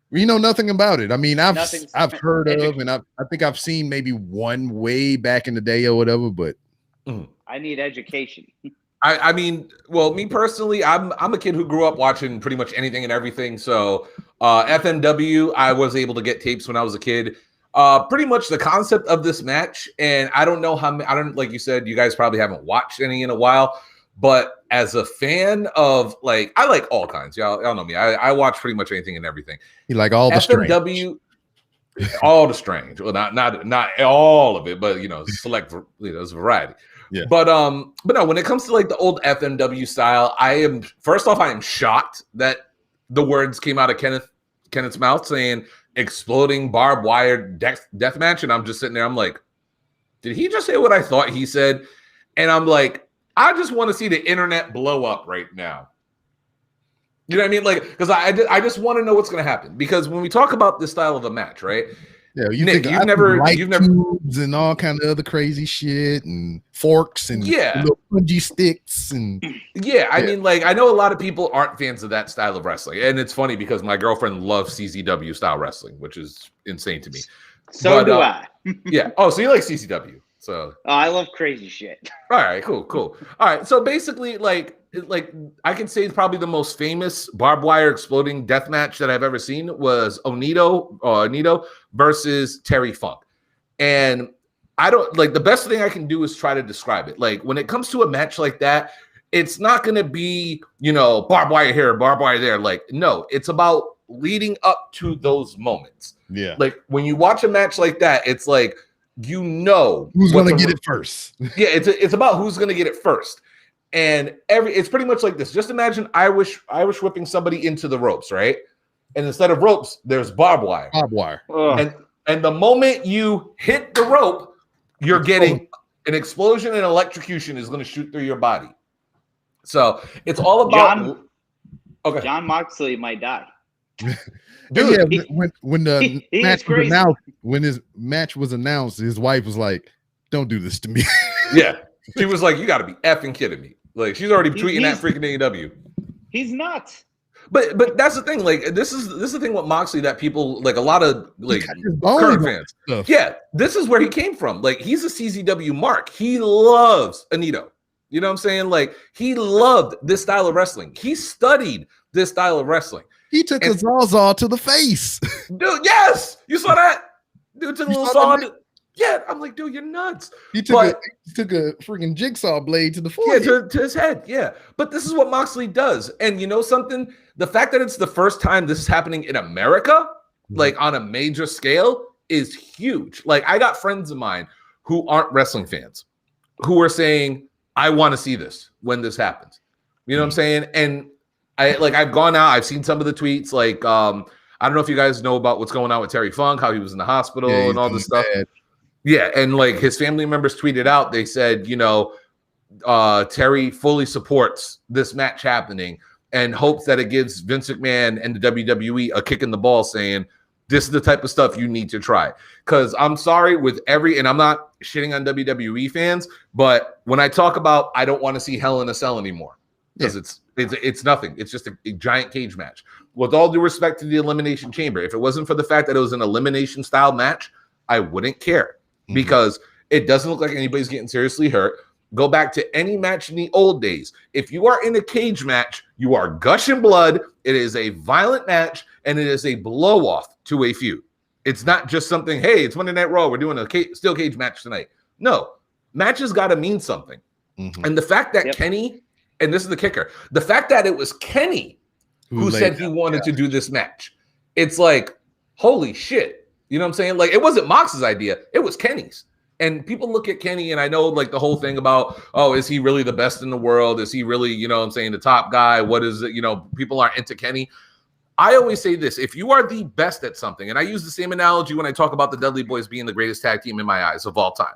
We know nothing about it. I mean, I've heard of, and I think I've seen maybe one way back in the day or whatever, but I need education. I mean, well, me personally, I'm a kid who grew up watching pretty much anything and everything. So FMW, I was able to get tapes when I was a kid. Pretty much the concept of this match, and I don't know how I don't like you said, you guys probably haven't watched any in a while. But as a fan of I like all kinds. Y'all know me. I watch pretty much anything and everything. you like all the FMW, all the strange. Well, not all of it, but select. There's a variety. Yeah. But no, when it comes to the old FMW style, I am shocked that the words came out of Kenneth's mouth saying exploding barbed wire death match, and I'm just sitting there. I'm like, did he just say what I thought he said? And I'm like, I just want to see the internet blow up right now. You know what I mean? Because I just want to know what's going to happen. Because when we talk about this style of a match, right? Yeah, Nick, you've never tubes and all kind of other crazy shit and forks and little spongy sticks and I mean, I know a lot of people aren't fans of that style of wrestling, and it's funny because my girlfriend loves CZW style wrestling, which is insane to me. So do I. Yeah. Oh, so you like CZW? So I love crazy shit. All right, cool. All right, so basically, I can say probably the most famous barbed wire exploding death match that I've ever seen was Onito versus Terry Funk, and I don't the best thing I can do is try to describe it. When it comes to a match like that, it's not going to be barbed wire here, barbed wire there. No, it's about leading up to those moments. Yeah, when you watch a match like that, it's who's going to get it first. Yeah, it's about who's going to get it first. And it's pretty much like this. Just imagine Irish whipping somebody into the ropes, right? And instead of ropes, there's barbed wire. Barbed wire. And the moment you hit the rope, you're getting an explosion and electrocution is going to shoot through your body. So it's all about John Moxley might die. Dude, yeah, when the match was announced, when his match was announced, his wife was like, "Don't do this to me." Yeah, she was like, "You got to be effing kidding me!" She's already tweeting at freaking AEW. He's nuts. But that's the thing. This is the thing with Moxley that people a lot of current fans. Stuff. Yeah, this is where he came from. He's a CZW mark. He loves Onito. You know what I'm saying? He loved this style of wrestling. He studied this style of wrestling. He took a Zawzaw to the face. Dude, yes! You saw that? Dude took a little saw. Yeah, I'm like, dude, you're nuts. He took a freaking jigsaw blade to the forehead. Yeah, to his head, yeah. But this is what Moxley does. And you know something? The fact that it's the first time this is happening in America, on a major scale, is huge. I got friends of mine who aren't wrestling fans who are saying, I want to see this when this happens. You know what I'm saying? And I've gone out, I've seen some of the tweets. I don't know if you guys know about what's going on with Terry Funk, how he was in the hospital and all this stuff. Bad. Yeah, and his family members tweeted out, they said, Terry fully supports this match happening and hopes that it gives Vince McMahon and the WWE a kick in the ball saying, this is the type of stuff you need to try. Because I'm sorry and I'm not shitting on WWE fans, but when I talk about I don't want to see Hell in a Cell anymore, because it's nothing. It's just a giant cage match. With all due respect to the Elimination Chamber, if it wasn't for the fact that it was an elimination style match, I wouldn't care because it doesn't look like anybody's getting seriously hurt. Go back to any match in the old days. If you are in a cage match, you are gushing blood. It is a violent match, and it is a blow off to a feud. It's not just something, hey, it's Monday Night Raw. We're doing a steel cage match tonight. No, matches got to mean something. And the fact that Kenny, and this is the kicker, the fact that it was Kenny who said he wanted to do this match, it's holy shit. You know what I'm saying? It wasn't Mox's idea. It was Kenny's. And people look at Kenny, and I know like the whole thing about, oh, is he really the best in the world? Is he really, you know what I'm saying, the top guy? What is it? You know, people aren't into Kenny. I always say this: if you are the best at something, and I use the same analogy when I talk about the Dudley Boys being the greatest tag team in my eyes of all time.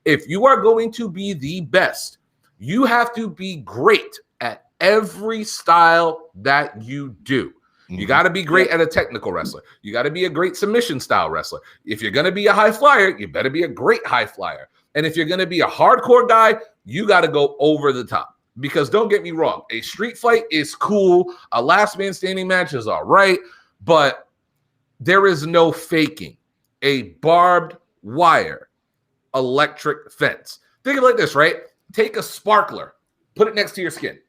If you are going to be the best, you have to be great at every style that you do. You got to be great at a technical wrestler. You got to be a great submission style wrestler. If you're going to be a high flyer, you better be a great high flyer. And if you're going to be a hardcore guy, you got to go over the top. Because don't get me wrong, a street fight is cool. A last man standing match is all right. But there is no faking a barbed wire electric fence. Think of it like this, right? Take a sparkler, put it next to your skin.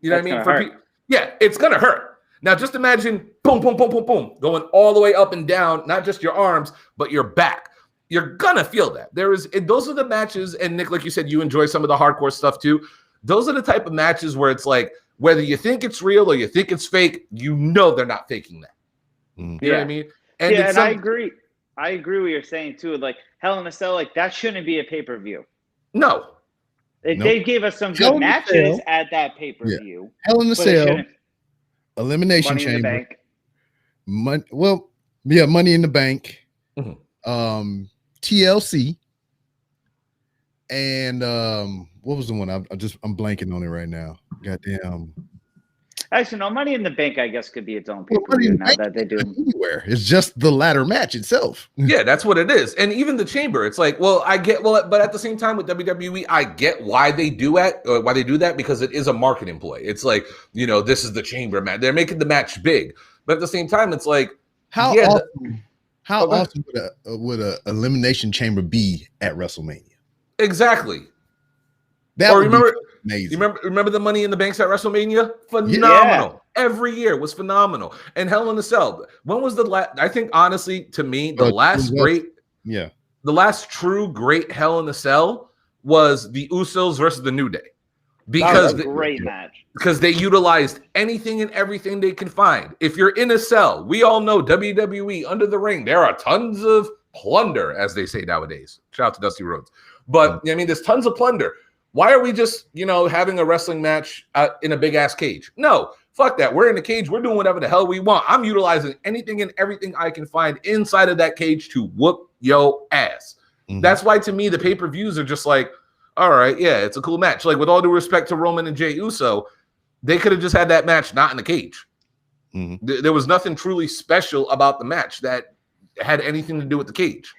You know what I mean? Yeah, it's going to hurt. Now, just imagine boom, boom, boom, boom, boom, going all the way up and down, not just your arms, but your back. You're going to feel that. Those are the matches, and Nick, like you said, you enjoy some of the hardcore stuff too. Those are the type of matches where it's like, whether you think it's real or you think it's fake, you know they're not faking that. You know what I mean? And I agree. I agree with what you're saying too. Like Hell in a Cell, like that shouldn't be a pay-per-view. No. They gave us some good matches at that pay-per-view. Hell in a Cell. Elimination Money Chamber. In the Bank. Money in the Bank. TLC. And what was the one? I'm blanking on it right now. Goddamn. Actually, no, Money in the Bank, I guess, could be its own pay-per-view now that they do. Anywhere. It's just the ladder match itself. Yeah, that's what it is. And even the chamber, it's like, but at the same time with WWE, I get why they do that, because it is a marketing play. It's like, you know, this is the chamber match. They're making the match big. But at the same time, it's like, how awesome would a elimination chamber be at WrestleMania? Exactly. That would be amazing. Remember the Money in the Banks at WrestleMania? Phenomenal. Yeah. Every year was phenomenal. And Hell in a Cell. When was the last? I think honestly, to me, the last true great Hell in a Cell was the Usos versus the New Day. Because that was a great match. Because they utilized anything and everything they can find. If you're in a cell, we all know WWE Under the Ring. There are tons of plunder, as they say nowadays. Shout out to Dusty Rhodes. But I mean, there's tons of plunder. Why are we just, having a wrestling match in a big ass cage? No, fuck that. We're in the cage. We're doing whatever the hell we want. I'm utilizing anything and everything I can find inside of that cage to whoop yo ass. That's why, to me, the pay-per-views are just like, all right, yeah, it's a cool match. Like, with all due respect to Roman and Jey Uso, they could have just had that match not in the cage. There was nothing truly special about the match that had anything to do with the cage.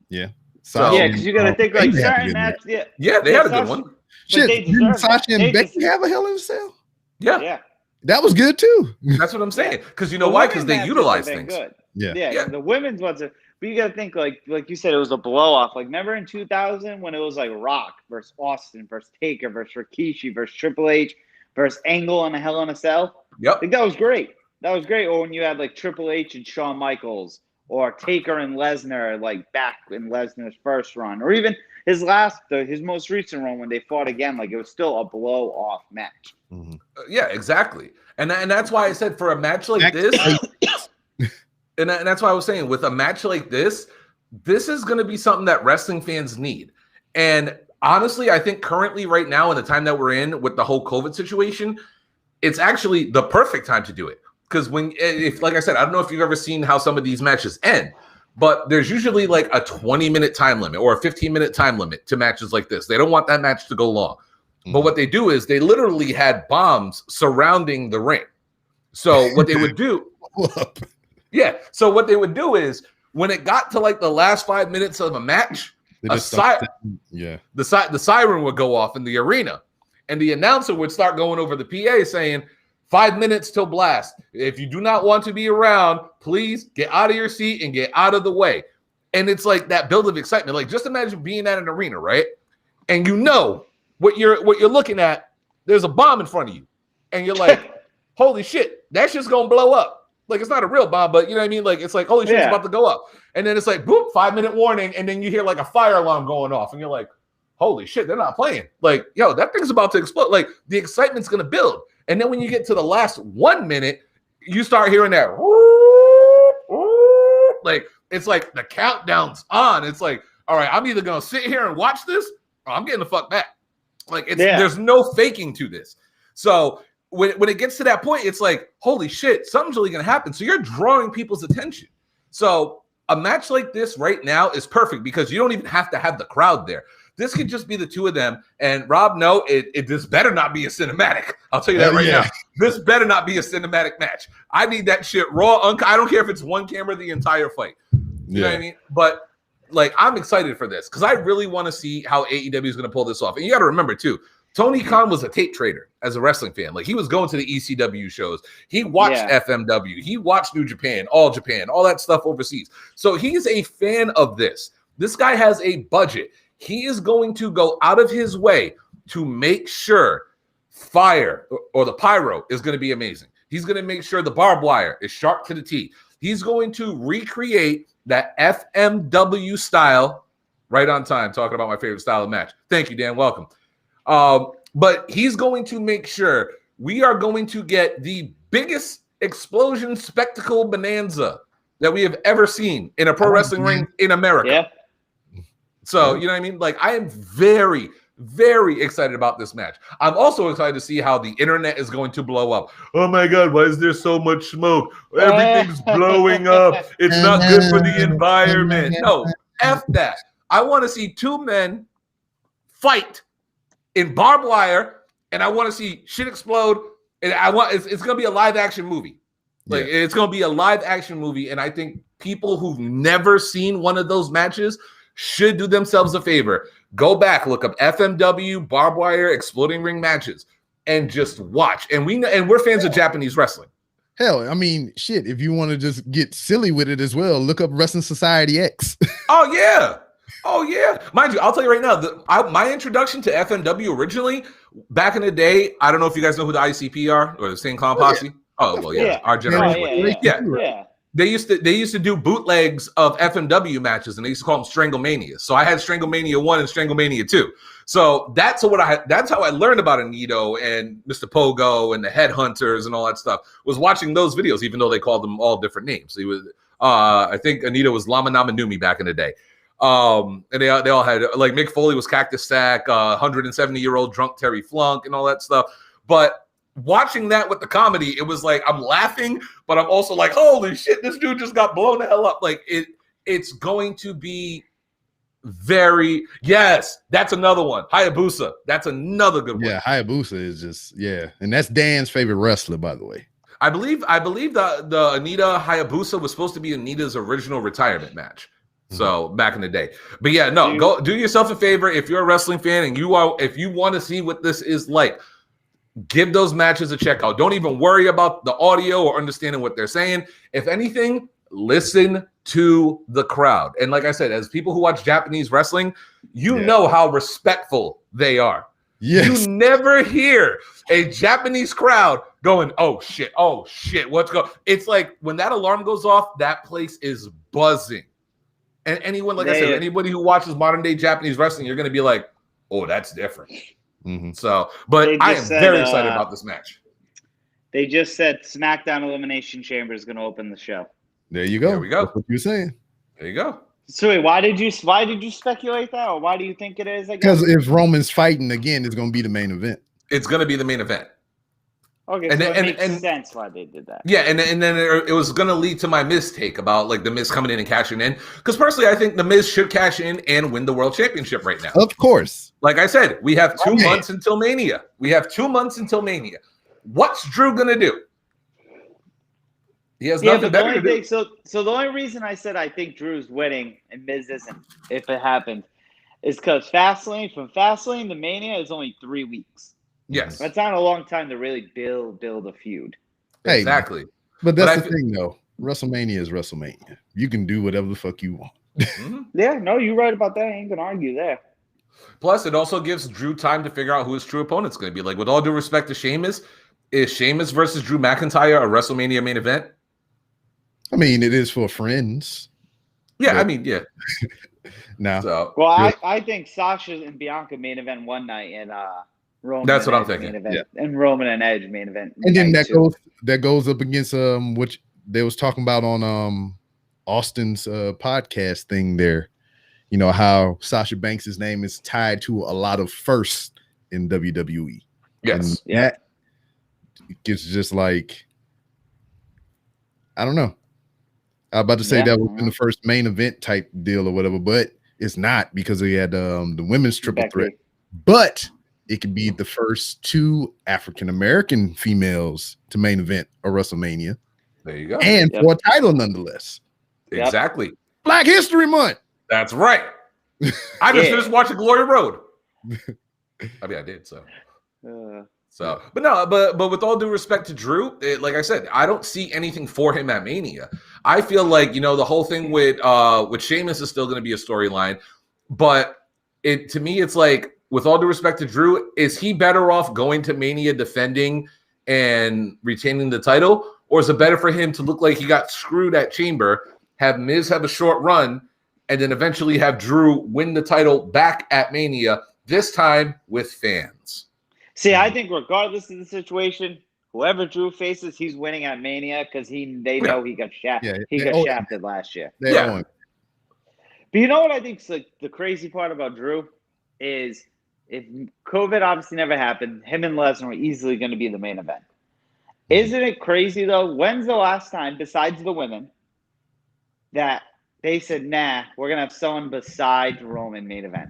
Yeah. So, because you got to think like certain matches. Yeah, they had a good one. Shit, didn't Sasha and Becky have a Hell in a Cell? Yeah. That was good too. That's what I'm saying. Because you know why? Because they utilize things. Good. Yeah. The women's ones are, but you got to think like you said, it was a blow off. Like, remember in 2000 when it was like Rock versus Austin versus Taker versus Rikishi versus Triple H versus Angle and a Hell in a Cell? Yep. I think that was great. Or when you had like Triple H and Shawn Michaels, or Taker and Lesnar, like back in Lesnar's first run, or even his most recent run when they fought again, like it was still a blow off match. Yeah, exactly. And that's why I said for a match like this, and that's why I was saying with a match like this is going to be something that wrestling fans need. And honestly, I think currently right now in the time that we're in with the whole COVID situation, it's actually the perfect time to do it. Because like I said, I don't know if you've ever seen how some of these matches end, but there's usually like a 20-minute time limit or a 15-minute time limit to matches like this. They don't want that match to go long. But what they do is they literally had bombs surrounding the ring. So what they would do, So what they would do is when it got to like the last 5 minutes of a match, the siren would go off in the arena, and the announcer would start going over the PA saying, 5 minutes till blast. If you do not want to be around, please get out of your seat and get out of the way. And it's like that build of excitement. Like, just imagine being at an arena, right? And you know what you're looking at. There's a bomb in front of you, and you're like, "Holy shit, that shit's gonna blow up!" Like, it's not a real bomb, but you know what I mean. Like, it's like, "Holy shit, it's about to go up," and then it's like, "Boop!" 5-minute warning, and then you hear like a fire alarm going off, and you're like, "Holy shit, they're not playing!" Like, yo, that thing's about to explode. Like, the excitement's gonna build. And then when you get to the last 1 minute, you start hearing that, like, it's like the countdown's on. It's like, all right, I'm either gonna sit here and watch this, or I'm getting the fuck back. Like there's no faking to this. So when it gets to that point, it's like, holy shit, something's really gonna happen. So you're drawing people's attention. So a match like this right now is perfect because you don't even have to have the crowd there. This could just be the two of them. And Rob, no, this better not be a cinematic. I'll tell you that now. This better not be a cinematic match. I need that shit raw. I don't care if it's one camera the entire fight. You know what I mean? But like, I'm excited for this because I really want to see how AEW is going to pull this off. And you got to remember too, Tony Khan was a tape trader as a wrestling fan. Like he was going to the ECW shows. He watched FMW. He watched New Japan, all that stuff overseas. So he's a fan of this. This guy has a budget. He is going to go out of his way to make sure fire or the pyro is going to be amazing. He's going to make sure the barbed wire is sharp to the teeth. He's going to recreate that FMW style. Right on time, talking about my favorite style of match. Thank you, Dan. Welcome. But he's going to make sure we are going to get the biggest explosion spectacle bonanza that we have ever seen in a pro wrestling ring in America. Yeah. So, you know what I mean? Like, I am very, very excited about this match. I'm also excited to see how the internet is going to blow up. Oh my God, why is there so much smoke? Everything's blowing up. It's not good for the environment. No, F that. I want to see two men fight in barbed wire, and I want to see shit explode. And it's going to be a live action movie. Like it's going to be a live action movie, and I think people who've never seen one of those matches should do themselves a favor. Go back, look up FMW, barbed wire, exploding ring matches, and just watch. And we're fans of Japanese wrestling. Hell, I mean, shit. If you want to just get silly with it as well, look up Wrestling Society X. Oh yeah. Mind you, I'll tell you right now, my introduction to FMW originally, back in the day, I don't know if you guys know who the ICP are or the Same Clown Posse. Oh, well, yeah. Our generation. Yeah. They used to do bootlegs of FMW matches, and they used to call them Stranglemania. So I had Stranglemania 1 and Stranglemania 2. So that's how I learned about Anito and Mr. Pogo and the Headhunters and all that stuff, was watching those videos, even though they called them all different names. He was I think Anito was Lama Nama Numi back in the day. And they all had, like, Mick Foley was Cactus Sack, 170-year-old drunk Terry Flunk and all that stuff. But watching that with the comedy, it was like I'm laughing, but I'm also like, holy shit, this dude just got blown the hell up. Like it's going to be that's another one. Hayabusa, that's another good one. Yeah, Hayabusa is just and that's Dan's favorite wrestler, by the way. I believe the Anita Hayabusa was supposed to be Anita's original retirement match. So back in the day. But go do yourself a favor if you're a wrestling fan and if you want to see what this is like. Give those matches a check out. Don't even worry about the audio or understanding what they're saying. If anything, listen to the crowd. And like I said, as people who watch Japanese wrestling, you know how respectful they are. Yes. You never hear a Japanese crowd going, oh shit, what's going on? It's like when that alarm goes off, that place is buzzing. And anyone, like I said, anybody who watches modern day Japanese wrestling, you're going to be like, oh, that's different. Mm-hmm. So, but I am very excited about this match. They just said Smackdown Elimination Chamber is going to open the show. There you go. There we go. That's what you're saying. There you go. So wait, why did you speculate that, or why do you think it is? Because if Roman's fighting again, it's going to be the main event. It's going to be the main event. Okay, so it makes sense why they did that. Yeah, and then it was going to lead to my Miz take about like the Miz coming in and cashing in. Because personally, I think the Miz should cash in and win the World Championship right now. Of course. Like I said, we have 2 months until Mania. What's Drew going to do? He has nothing better to do. So the only reason I said I think Drew's winning and Miz isn't, if it happens, is because from Fastlane to Mania is only 3 weeks. Yes. That's not a long time to really build a feud. Hey, exactly. But that's the thing, though. WrestleMania is WrestleMania. You can do whatever the fuck you want. Mm-hmm. Yeah, no, you're right about that. I ain't going to argue there. Plus, it also gives Drew time to figure out who his true opponent's going to be. Like, with all due respect to Sheamus, is Sheamus versus Drew McIntyre a WrestleMania main event? I mean, it is for friends. Yeah, I mean, yeah. No. So, well, I think Sasha and Bianca main event one night and Roman. That's what I'm thinking. Yeah. And Roman and Edge main event. And then that goes up against which they was talking about on Austin's podcast thing there. you know, how Sasha Banks' name is tied to a lot of firsts in WWE. Yes. And that gets just like, I don't know. I was about to say that was in the first main event type deal or whatever, but it's not because we had the women's triple threat. But it could be the first 2 African-American females to main event a WrestleMania. There you go. And for a title nonetheless. Exactly. Black History Month. That's right. I just finished watching Glory Road. I mean, I did, so. But with all due respect to Drew, like I said, I don't see anything for him at Mania. I feel like, you know, the whole thing with Sheamus is still going to be a storyline, but to me, it's like, with all due respect to Drew, is he better off going to Mania defending and retaining the title, or is it better for him to look like he got screwed at Chamber, have Miz have a short run, and then eventually have Drew win the title back at Mania, this time with fans? See, I think regardless of the situation, whoever Drew faces, he's winning at Mania because they know he got shafted. He got shafted last year. But you know what I think is like the crazy part about Drew is, if COVID obviously never happened, him and Lesnar were easily going to be the main event. Isn't it crazy though? When's the last time, besides the women, that they said, nah, we're going to have someone besides Roman main event?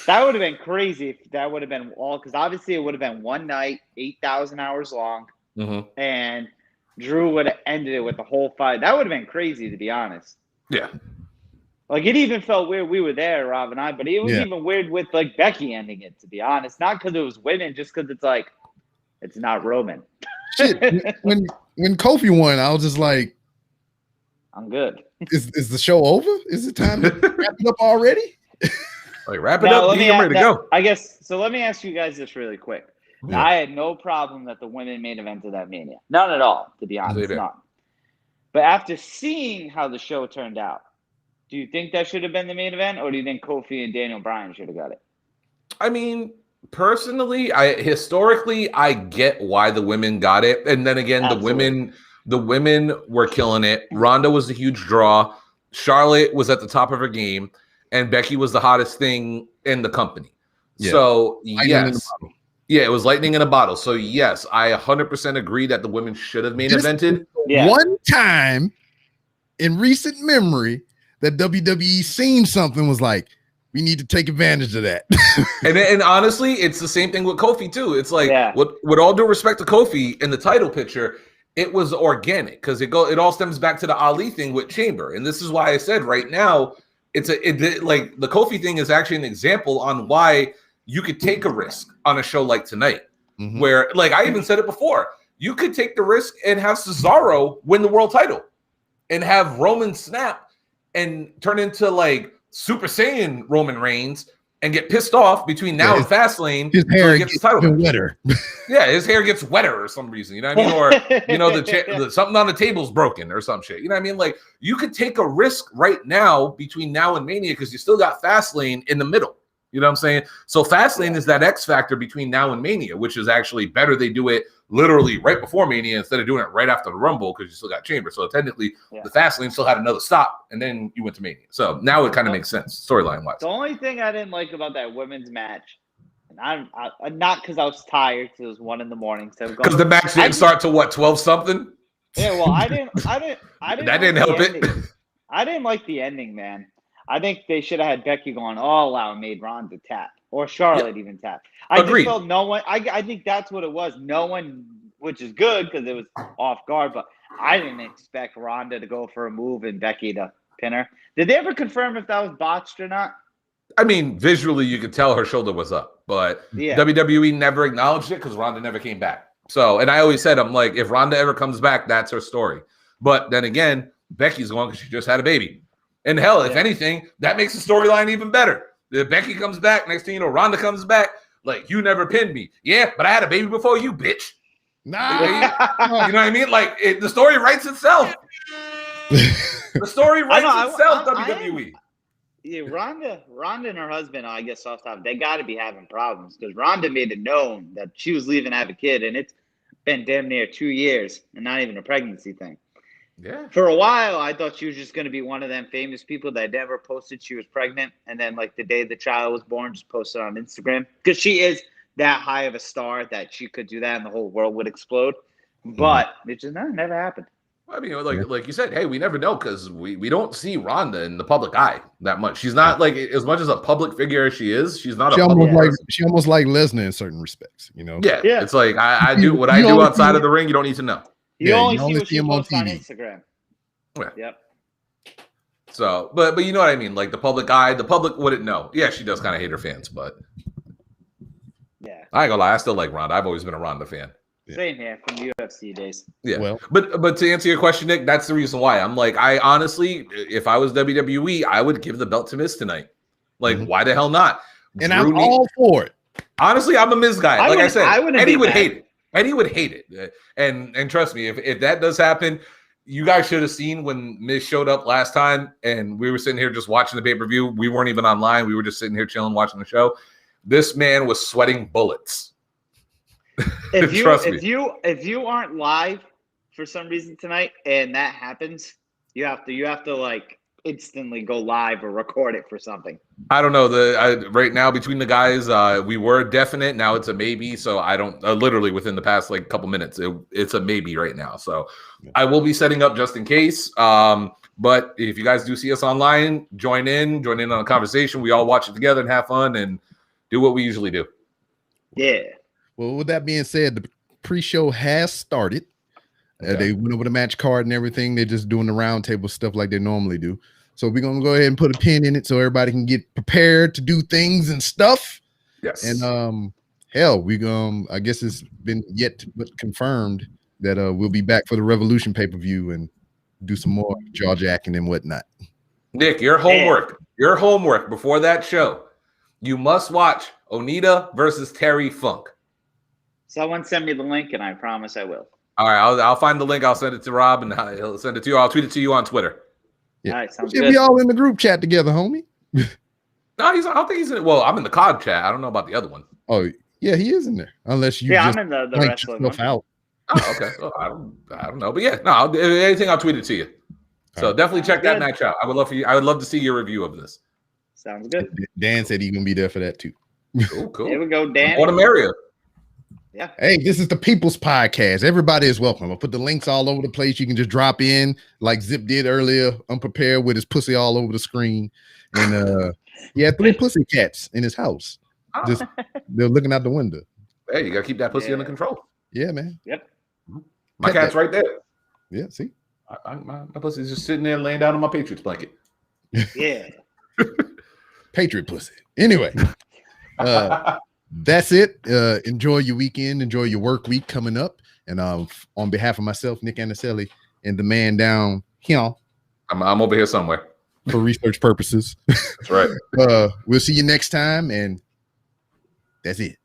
That would have been crazy if that would have been all, because obviously it would have been one night, 8,000 hours long, and Drew would have ended it with the whole fight. That would have been crazy, to be honest. Yeah. Like, it even felt weird. We were there, Rob and I, but it was even weird with, like, Becky ending it, to be honest. Not because it was women, just because it's like, it's not Roman. Shit. When Kofi won, I was just like, I'm good. Is the show over? Is it time to wrap it up already? Like, wrap it up, get ready to go. I guess, so let me ask you guys this really quick. I had no problem that the women main evented that Mania. None at all, to be honest. None. But after seeing how the show turned out, do you think that should have been the main event, or do you think Kofi and Daniel Bryan should have got it? I mean, personally, historically, I get why the women got it. And then again, the women were killing it. Ronda was a huge draw. Charlotte was at the top of her game. And Becky was the hottest thing in the company. Yeah. So, yes. Yeah, it was lightning in a bottle. So, yes, I 100% agree that the women should have main evented. One time in recent memory that WWE seen something was like, we need to take advantage of that. and honestly, it's the same thing with Kofi, too. It's like, with all due respect to Kofi in the title picture, it was organic because it all stems back to the Ali thing with Chamber. And this is why I said right now, like the Kofi thing is actually an example on why you could take a risk on a show like tonight, where, like I even said it before, you could take the risk and have Cesaro win the world title and have Roman snap and turn into like Super Saiyan Roman Reigns and get pissed off between now and Fastlane. His hair gets the title wetter. Yeah, his hair gets wetter or some reason. You know what I mean? Or, you know, something on the table's broken or some shit. You know what I mean? Like, you could take a risk right now between now and Mania because you still got Fastlane in the middle. You know what I'm saying? So Fastlane is that X factor between now and Mania, which is actually better. They do it literally right before Mania instead of doing it right after the Rumble because you still got Chamber. So technically, the Fastlane still had another stop, and then you went to Mania. So now it kind of makes sense storyline wise. The only thing I didn't like about that women's match, and I'm not because I was tired because it was 1 a.m. Because the match didn't start to what, 12 something? Yeah, well, I didn't. That didn't help it. I didn't like the ending, man. I think they should have had Becky going all out and made Ronda tap, or Charlotte even tap. I just felt no one. I think that's what it was. No one, which is good because it was off guard. But I didn't expect Ronda to go for a move and Becky to pin her. Did they ever confirm if that was botched or not? I mean, visually you could tell her shoulder was up, but WWE never acknowledged it because Ronda never came back. So, and I always said, I'm like, if Ronda ever comes back, that's her story. But then again, Becky's going because she just had a baby. And hell, if anything, that makes the storyline even better. If Becky comes back, next thing you know, Ronda comes back, like, you never pinned me. Yeah, but I had a baby before you, bitch. Nah. You know what I mean? Like, the story writes itself. The story writes itself, WWE. Yeah, Ronda and her husband, I guess, off top, they got to be having problems because Ronda made it known that she was leaving to have a kid, and it's been damn near 2 years and not even a pregnancy thing. Yeah. For a while, I thought she was just going to be one of them famous people that never posted she was pregnant. And then, like, the day the child was born, just posted on Instagram. Because she is that high of a star that she could do that and the whole world would explode. But it just never happened. I mean, like you said, hey, we never know because we don't see Rhonda in the public eye that much. She's not like as much as a public figure as she is. She's not She a almost public like person. she almost like Lesnar in certain respects, you know. Yeah. Yeah. It's like I do what You I do only outside see- of the ring. You don't need to know. You Yeah, only you see only what see she him on posts on TV. Instagram. Yeah. Yep. So, but you know what I mean? Like the public eye, the public wouldn't know. Yeah, she does kind of hate her fans, but Yeah. I ain't gonna lie, I still like Ronda. I've always been a Ronda fan. Yeah. Same here from the UFC days. Yeah. Well, But to answer your question, Nick, that's the reason why. I'm like, I honestly, if I was WWE, I would give the belt to Miz tonight. Like, why the hell not? and I'm all for it. Honestly, I'm a Miz guy. I Like I wouldn't- said, I wouldn't Eddie be would mad. hate it. Eddie would hate it. And trust me, if that does happen, you guys should have seen when Miz showed up last time and we were sitting here just watching the pay-per-view. We weren't even online. We were just sitting here chilling, watching the show. This man was sweating bullets. If you Trust me. if you aren't live for some reason tonight and that happens, you have to like instantly go live or record it for something. I don't know. Right now between the guys, we were definite. Now it's a maybe. So I don't. Literally within the past like couple minutes, it's a maybe right now. So I will be setting up just in case. But if you guys do see us online, join in on a conversation. We all watch it together and have fun and do what we usually do. Yeah. Well, with that being said, the pre-show has started. Okay. They went over the match card and everything. They're just doing the round table stuff like they normally do. So we're gonna go ahead and put a pin in it so everybody can get prepared to do things and stuff. Yes. And hell, I guess it's been yet but confirmed that we'll be back for the Revolution pay-per-view and do some more jaw jacking and whatnot. Nick, your homework before that show. You must watch Onita versus Terry Funk. Someone send me the link and I promise I will. All right, I'll find the link. I'll send it to Rob and he'll send it to you. I'll tweet it to you on Twitter. Yeah. All right, sounds Should good. be all in the group chat together, homie. No, I don't think he's in it. Well, I'm in the COD chat. I don't know about the other one. Oh, yeah, he is in there. Unless you Yeah, just I'm in the blanked wrestling yourself one. out. Oh, okay. Well, I don't know, but yeah, no. Anything, I'll tweet it to you. So All right. definitely check that Good. match out. I would love to see your review of this. Sounds good. Dan said he's gonna be there for that too. Cool. Here we go, Dan. Autumn area. Yeah. Hey, this is the People's Podcast. Everybody is welcome. I'll put the links all over the place. You can just drop in like Zip did earlier, unprepared with his pussy all over the screen. And he had 3 pussy cats in his house. Just they're looking out the window. Hey, you gotta keep that pussy Yeah. under control. Yeah, man. Yep. My Pet cat's that. right there. Yeah, see? My pussy's just sitting there laying down on my Patriots blanket. Yeah. Patriot pussy. Anyway, that's it. Enjoy your weekend. Enjoy your work week coming up. And on behalf of myself, Nick Anicelli, and the man down here I'm over here somewhere. for research purposes. That's right. We'll see you next time. And that's it.